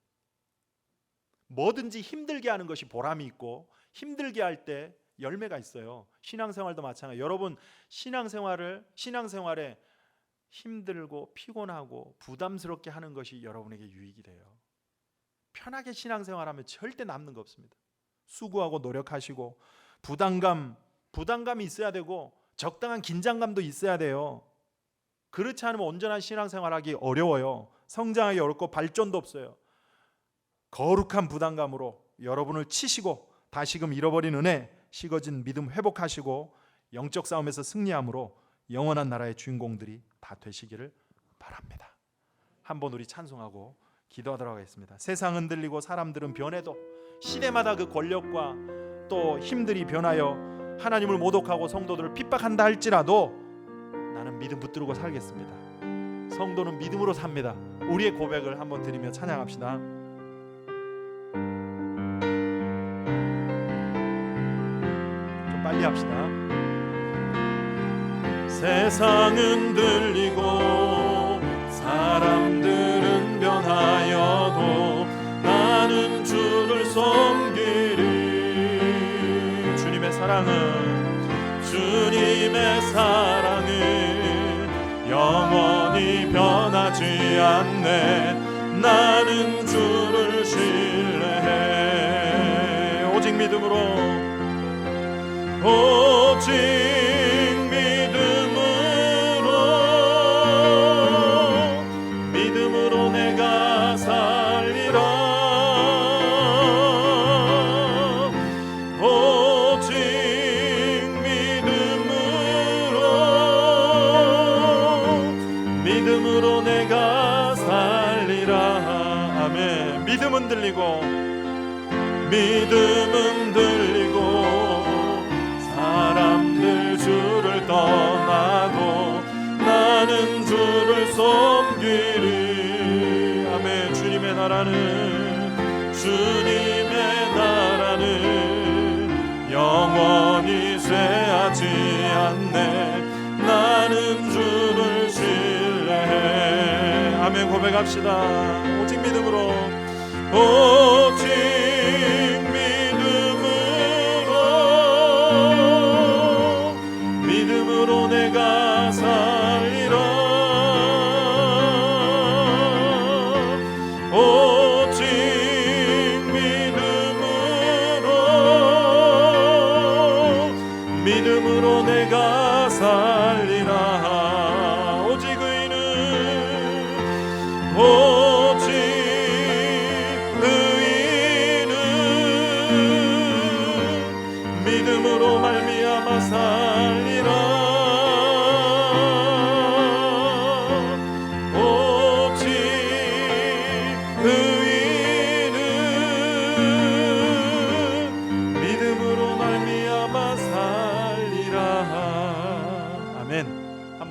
뭐든지 힘들게 하는 것이 보람이 있고 힘들게 할 때 열매가 있어요. 신앙생활도 마찬가지예요. 여러분 신앙생활에 힘들고 피곤하고 부담스럽게 하는 것이 여러분에게 유익이 돼요. 편하게 신앙생활하면 절대 남는 거 없습니다. 수고하고 노력하시고 부담감이 있어야 되고 적당한 긴장감도 있어야 돼요. 그렇지 않으면 온전한 신앙생활하기 어려워요. 성장하기 어렵고 발전도 없어요. 거룩한 부담감으로 여러분을 치시고 다시금 잃어버린 은혜, 식어진 믿음 회복하시고 영적 싸움에서 승리함으로 영원한 나라의 주인공들이 다 되시기를 바랍니다. 바랍니다. 한번 우리 찬송하고 기도하도록 하겠습니다. 세상 흔들리고 사람들은 변해도 시대마다 그 권력과 또 힘들이 변하여 하나님을 모독하고 성도들을 핍박한다 할지라도 나는 믿음 붙들고 살겠습니다. 성도는 믿음으로 삽니다. 우리의 고백을 한번 드리며 찬양합시다. 좀 빨리 합시다. 세상은 들리고 사람들은 변하여도 나는 주를 섬기리. 주님의 사랑은 영원히 변하지 않네. 나는 주를 신뢰해. 오직 믿음으로 내가 살리라. 오직 믿음으로 내가 살리라. 아멘. 믿음은 들리고 사람들 주를 떠나도 나는 주를 섬기리. 아멘. 주님의 나라는 영원히 쇠하지 않네. 나는 주를 신뢰해. 아멘. 고백합시다. 오직 믿음으로 내가 살리라. 오직 믿음으로 내가 살리라. 오직 의인은 믿음으로 말미암아 살리라.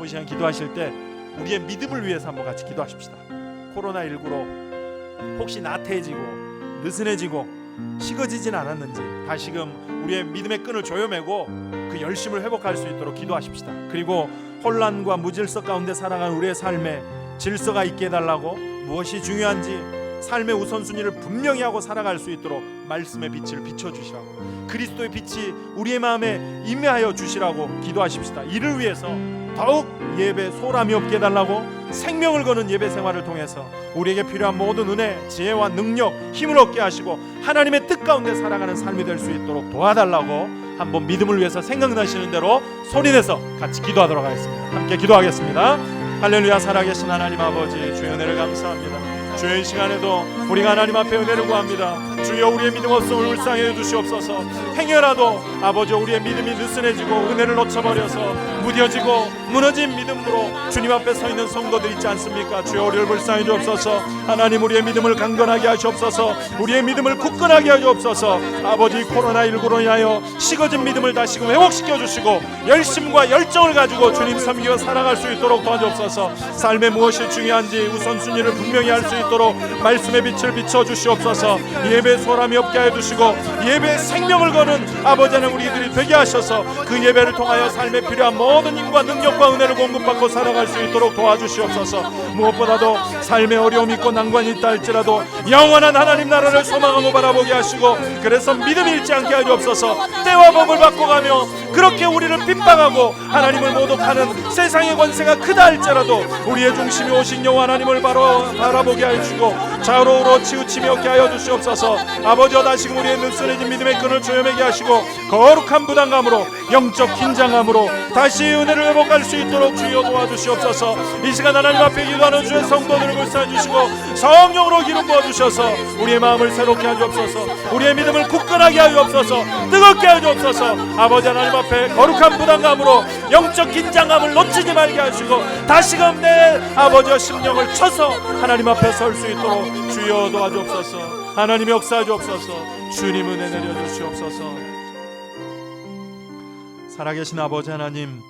시간 기도하실 때 우리의 믿음을 위해서 한번 같이 기도하십시다. 코로나19로 혹시 나태해지고 느슨해지고 식어지진 않았는지 다시금 우리의 믿음의 끈을 조여매고 그 열심을 회복할 수 있도록 기도하십시다. 그리고 혼란과 무질서 가운데 살아가는 우리의 삶에 질서가 있게 해달라고, 무엇이 중요한지 삶의 우선순위를 분명히 하고 살아갈 수 있도록 말씀의 빛을 비춰주시라고, 그리스도의 빛이 우리의 마음에 임하여 주시라고 기도하십시다. 이를 위해서 더욱 예배 소람이 없게 해달라고, 생명을 거는 예배 생활을 통해서 우리에게 필요한 모든 은혜, 지혜와 능력, 힘을 얻게 하시고 하나님의 뜻 가운데 살아가는 삶이 될 수 있도록 도와달라고 한번 믿음을 위해서 생각나시는 대로 소리내서 같이 기도하도록 하겠습니다. 함께 기도하겠습니다. 할렐루야. 살아계신 하나님 아버지, 주의 은혜를 감사합니다. 주의 이 시간에도 우리가 하나님 앞에 은혜를 구합니다. 주여, 우리의 믿음 없음을 불쌍히 주시옵소서. 행여라도 아버지 우리의 믿음이 느슨해지고 은혜를 놓쳐버려서 무뎌지고 무너진 믿음으로 주님 앞에 서 있는 성도들 있지 않습니까? 주여, 우리를 불쌍히 주옵소서. 하나님, 우리의 믿음을 강건하게 하시옵소서. 우리의 믿음을 굳건하게 하시옵소서. 아버지, 코로나19로 인하여 식어진 믿음을 다시금 회복시켜 주시고 열심과 열정을 가지고 주님 섬기며 살아갈 수 있도록 도와주옵소서. 삶에 무엇이 중요한지 우선순위를 분명히 할 수 있도록 말씀의 빛을 비춰 주시옵소서. 예배 소람이 없게 해 주시고 예배의 생명을 거는 아버지 하나님 우리들이 되게 하셔서 그 예배를 통하여 삶에 필요한 모든 힘과 능력과 은혜를 공급받고 살아갈 수 있도록 도와주시옵소서. 무엇보다도 삶에 어려움이 있고 난관이 있다 할지라도 영원한 하나님 나라를 소망하고 바라보게 하시고, 그래서 믿음이 잃지 않게 하옵소서. 때와 법을 바꿔가며 그렇게 우리를 핍박하고 하나님을 모독하는 세상의 권세가 크다 할지라도 우리의 중심이 오신 여호와 하나님을 바라보게 하시고 좌우로 치우침이 없게 하여 주시옵소서. 아버지여, 다시금 우리의 느슨해진 믿음의 끈을 조여매게 하시고 거룩한 부담감으로, 영적 긴장감으로 다시 은혜를 회복할 수 있도록 주여 도와주시옵소서. 이 시간 하나님 앞에 기도하는 주의 성도들을 불쌍히 주시고 성령으로 기름 부어주셔서 우리의 마음을 새롭게 하시옵소서. 우리의 믿음을 굳건하게 하시옵소서. 뜨겁게 하시옵소서. 아버지 하나님 앞에 거룩한 부담감으로 영적 긴장감을 놓치지 말게 하시고 다시금 내 아버지와 심령을 쳐서 하나님 앞에 설 수 있도록 주여 도와주옵소서. 하나님 역사하시옵소서. 주님 은혜 내려주시옵소서. 살아계신 아버지 하나님,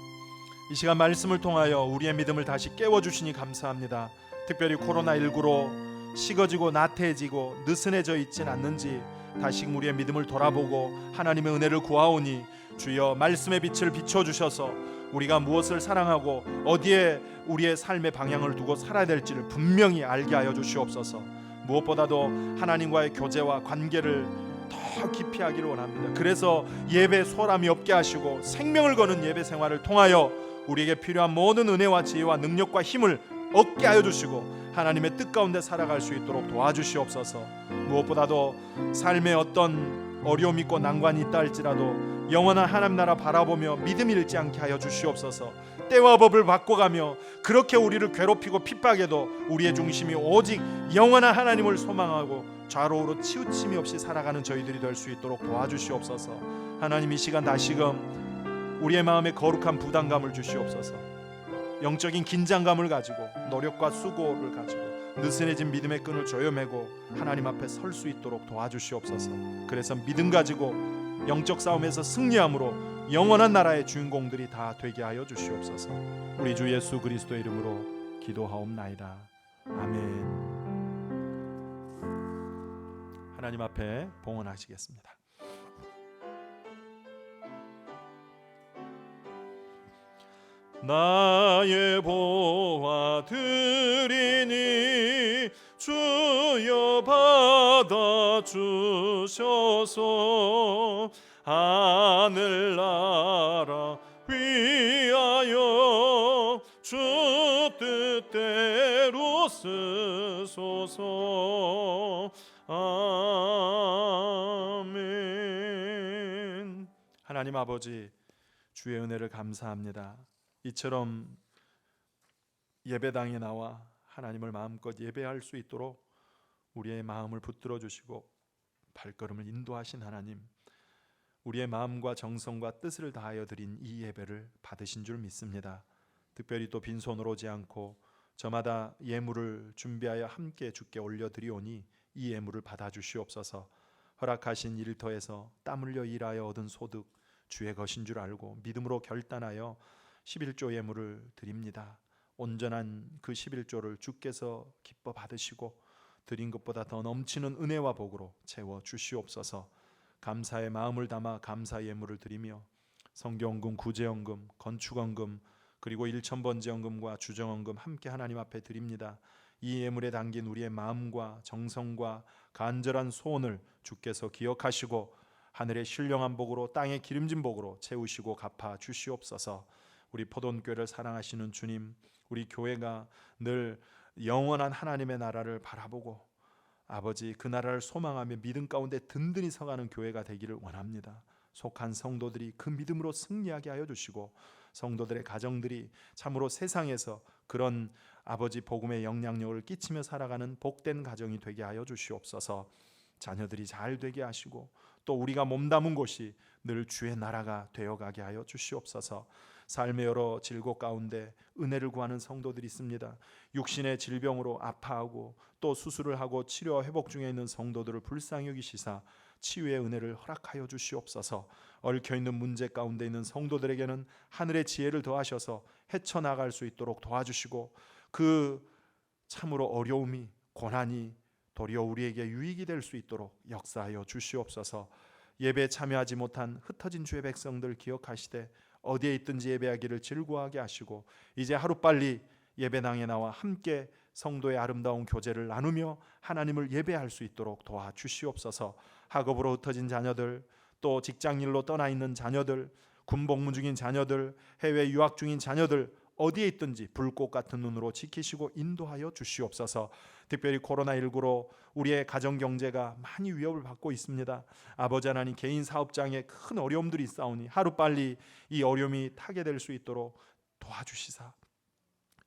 이 시간 말씀을 통하여 우리의 믿음을 다시 깨워주시니 감사합니다. 특별히 코로나19로 식어지고 나태해지고 느슨해져 있진 않는지 다시 우리의 믿음을 돌아보고 하나님의 은혜를 구하오니 주여 말씀의 빛을 비춰주셔서 우리가 무엇을 사랑하고 어디에 우리의 삶의 방향을 두고 살아야 될지를 분명히 알게 하여 주시옵소서. 무엇보다도 하나님과의 교제와 관계를 더 깊이 하기를 원합니다. 그래서 예배 소홀함이 없게 하시고 생명을 거는 예배 생활을 통하여 우리에게 필요한 모든 은혜와 지혜와 능력과 힘을 얻게 하여 주시고 하나님의 뜻 가운데 살아갈 수 있도록 도와주시옵소서. 무엇보다도 삶에 어떤 어려움이 있고 난관이 있다 할지라도 영원한 하나님 나라 바라보며 믿음 잃지 않게 하여 주시옵소서. 때와 법을 바꿔가며 그렇게 우리를 괴롭히고 핍박해도 우리의 중심이 오직 영원한 하나님을 소망하고 좌로우로 치우침이 없이 살아가는 저희들이 될 수 있도록 도와주시옵소서. 하나님, 이 시간 다시금 우리의 마음에 거룩한 부담감을 주시옵소서. 영적인 긴장감을 가지고 노력과 수고를 가지고 느슨해진 믿음의 끈을 조여매고 하나님 앞에 설 수 있도록 도와주시옵소서. 그래서 믿음 가지고 영적 싸움에서 승리함으로 영원한 나라의 주인공들이 다 되게 하여 주시옵소서. 우리 주 예수 그리스도의 이름으로 기도하옵나이다. 아멘. 하나님 앞에 봉헌하시겠습니다. 나의 보화 드리니 주여 받아 주셔서 하늘나라 위하여 주 뜻대로 쓰소서. 아멘. 하나님 아버지, 주의 은혜를 감사합니다. 이처럼 예배당에 나와 하나님을 마음껏 예배할 수 있도록 우리의 마음을 붙들어 주시고 발걸음을 인도하신 하나님, 우리의 마음과 정성과 뜻을 다하여 드린 이 예배를 받으신 줄 믿습니다. 특별히 또 빈손으로 오지 않고 저마다 예물을 준비하여 함께 주께 올려드리오니 이 예물을 받아주시옵소서. 허락하신 일터에서 땀 흘려 일하여 얻은 소득 주의 것인 줄 알고 믿음으로 결단하여 11조 예물을 드립니다. 온전한 그 11조를 주께서 기뻐 받으시고 드린 것보다 더 넘치는 은혜와 복으로 채워 주시옵소서. 감사의 마음을 담아 감사 예물을 드리며 성경헌금, 구제헌금, 건축헌금 그리고 1,000번제헌금과 주정헌금 함께 하나님 앞에 드립니다. 이 예물에 담긴 우리의 마음과 정성과 간절한 소원을 주께서 기억하시고 하늘의 신령한 복으로 땅의 기름진 복으로 채우시고 갚아 주시옵소서. 우리 포돈교회를 사랑하시는 주님, 우리 교회가 늘 영원한 하나님의 나라를 바라보고 아버지 그 나라를 소망하며 믿음 가운데 든든히 서가는 교회가 되기를 원합니다. 속한 성도들이 그 믿음으로 승리하게 하여 주시고 성도들의 가정들이 참으로 세상에서 그런 아버지 복음의 영향력을 끼치며 살아가는 복된 가정이 되게 하여 주시옵소서. 자녀들이 잘 되게 하시고 또 우리가 몸담은 곳이 늘 주의 나라가 되어가게 하여 주시옵소서. 삶의 여러 질곡 가운데 은혜를 구하는 성도들이 있습니다. 육신의 질병으로 아파하고 또 수술을 하고 치료와 회복 중에 있는 성도들을 불쌍히 여기시사 치유의 은혜를 허락하여 주시옵소서. 얽혀있는 문제 가운데 있는 성도들에게는 하늘의 지혜를 더하셔서 헤쳐나갈 수 있도록 도와주시고 그 참으로 어려움이 고난이 도리어 우리에게 유익이 될 수 있도록 역사하여 주시옵소서. 예배에 참여하지 못한 흩어진 주의 백성들 기억하시되 어디에 있든지 예배하기를 즐거워하게 하시고 이제 하루빨리 예배당에 나와 함께 성도의 아름다운 교제를 나누며 하나님을 예배할 수 있도록 도와주시옵소서. 학업으로 흩어진 자녀들, 또 직장일로 떠나 있는 자녀들, 군복무 중인 자녀들, 해외 유학 중인 자녀들 어디에 있든지 불꽃 같은 눈으로 지키시고 인도하여 주시옵소서. 특별히 코로나19로 우리의 가정 경제가 많이 위협을 받고 있습니다. 아버지 하나님, 개인 사업장에 큰 어려움들이 있사오니 하루빨리 이 어려움이 타게 될 수 있도록 도와주시사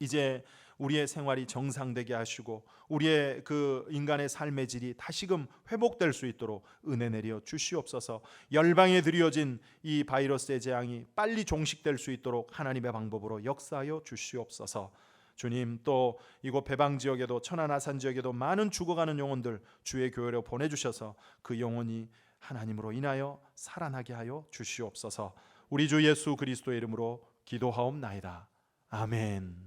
이제 우리의 생활이 정상되게 하시고 우리의 그 인간의 삶의 질이 다시금 회복될 수 있도록 은혜 내려 주시옵소서. 열방에 드려진 이 바이러스의 재앙이 빨리 종식될 수 있도록 하나님의 방법으로 역사하여 주시옵소서. 주님, 또 이곳 배방 지역에도 천안아산 지역에도 많은 죽어가는 영혼들 주의 교회로 보내주셔서 그 영혼이 하나님으로 인하여 살아나게 하여 주시옵소서. 우리 주 예수 그리스도의 이름으로 기도하옵나이다. 아멘.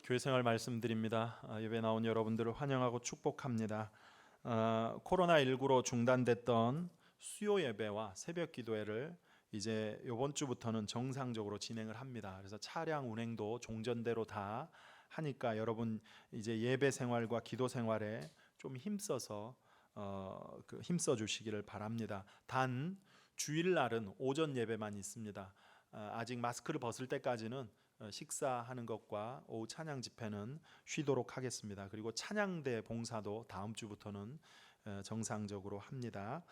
교회생활 말씀드립니다. 예배 나온 여러분들을 환영하고 축복합니다. 코로나19로 중단됐던 수요 예배와 새벽 기도회를 이제 이번 주부터는 정상적으로 진행을 합니다. 그래서 차량 운행도 종전대로 다 하니까 여러분 이제 예배 생활과 기도 생활에 좀 힘써서 힘써 주시기를 바랍니다. 단 주일날은 오전 예배만 있습니다. 아직 마스크를 벗을 때까지는 식사하는 것과 오후 찬양 집회는 쉬도록 하겠습니다. 그리고 찬양대 봉사도 다음 주부터는 정상적으로 합니다.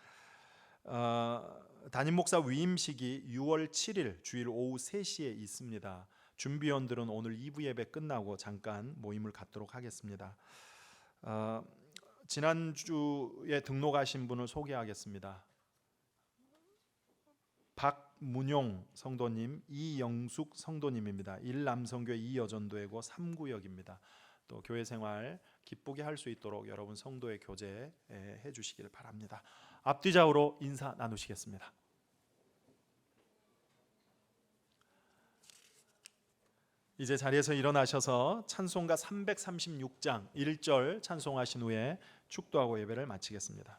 담임 목사 위임식이 6월 7일 주일 오후 3시에 있습니다. 준비원들은 오늘 2부 예배 끝나고 잠깐 모임을 갖도록 하겠습니다. 지난주에 등록하신 분을 소개하겠습니다. 박문용 성도님, 이영숙 성도님입니다. 1남성교회 2여전도회고 3구역입니다. 또 교회 생활 기쁘게 할 수 있도록 여러분 성도의 교제해 주시기를 바랍니다. 앞뒤좌우로 인사 나누시겠습니다. 이제 자리에서 일어나셔서 찬송가 336장 1절 찬송하신 후에 축도하고 예배를 마치겠습니다.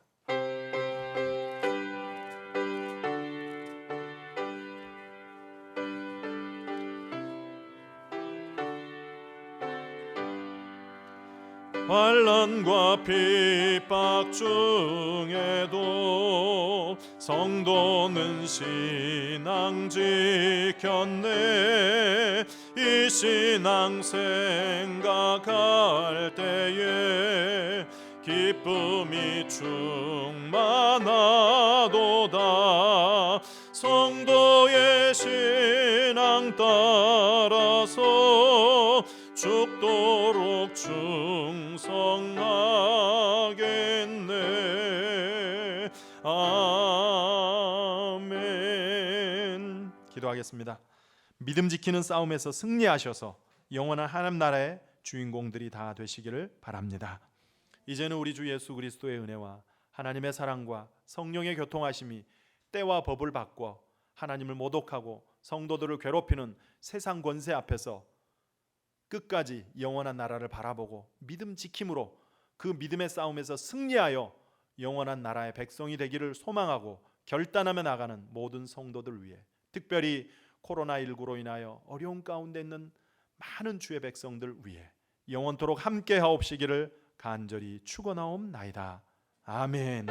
환난과 핍박 중에도 성도는 신앙 지켰네. 이 신앙 생각할 때에 기쁨이 충만하도다. 성도의 신앙 따라서 죽도록 충성하겠네. 아멘. 기도하겠습니다. 믿음 지키는 싸움에서 승리하셔서 영원한 하나님 나라의 주인공들이 다 되시기를 바랍니다. 이제는 우리 주 예수 그리스도의 은혜와 하나님의 사랑과 성령의 교통하심이 때와 법을 바꿔 하나님을 모독하고 성도들을 괴롭히는 세상 권세 앞에서 끝까지 영원한 나라를 바라보고 믿음 지킴으로 그 믿음의 싸움에서 승리하여 영원한 나라의 백성이 되기를 소망하고 결단하며 나가는 모든 성도들 위해, 특별히 코로나19로 인하여 어려운 가운데 있는 많은 주의 백성들 위해 영원토록 함께 하옵시기를 간절히 축원하옵나이다. 아멘.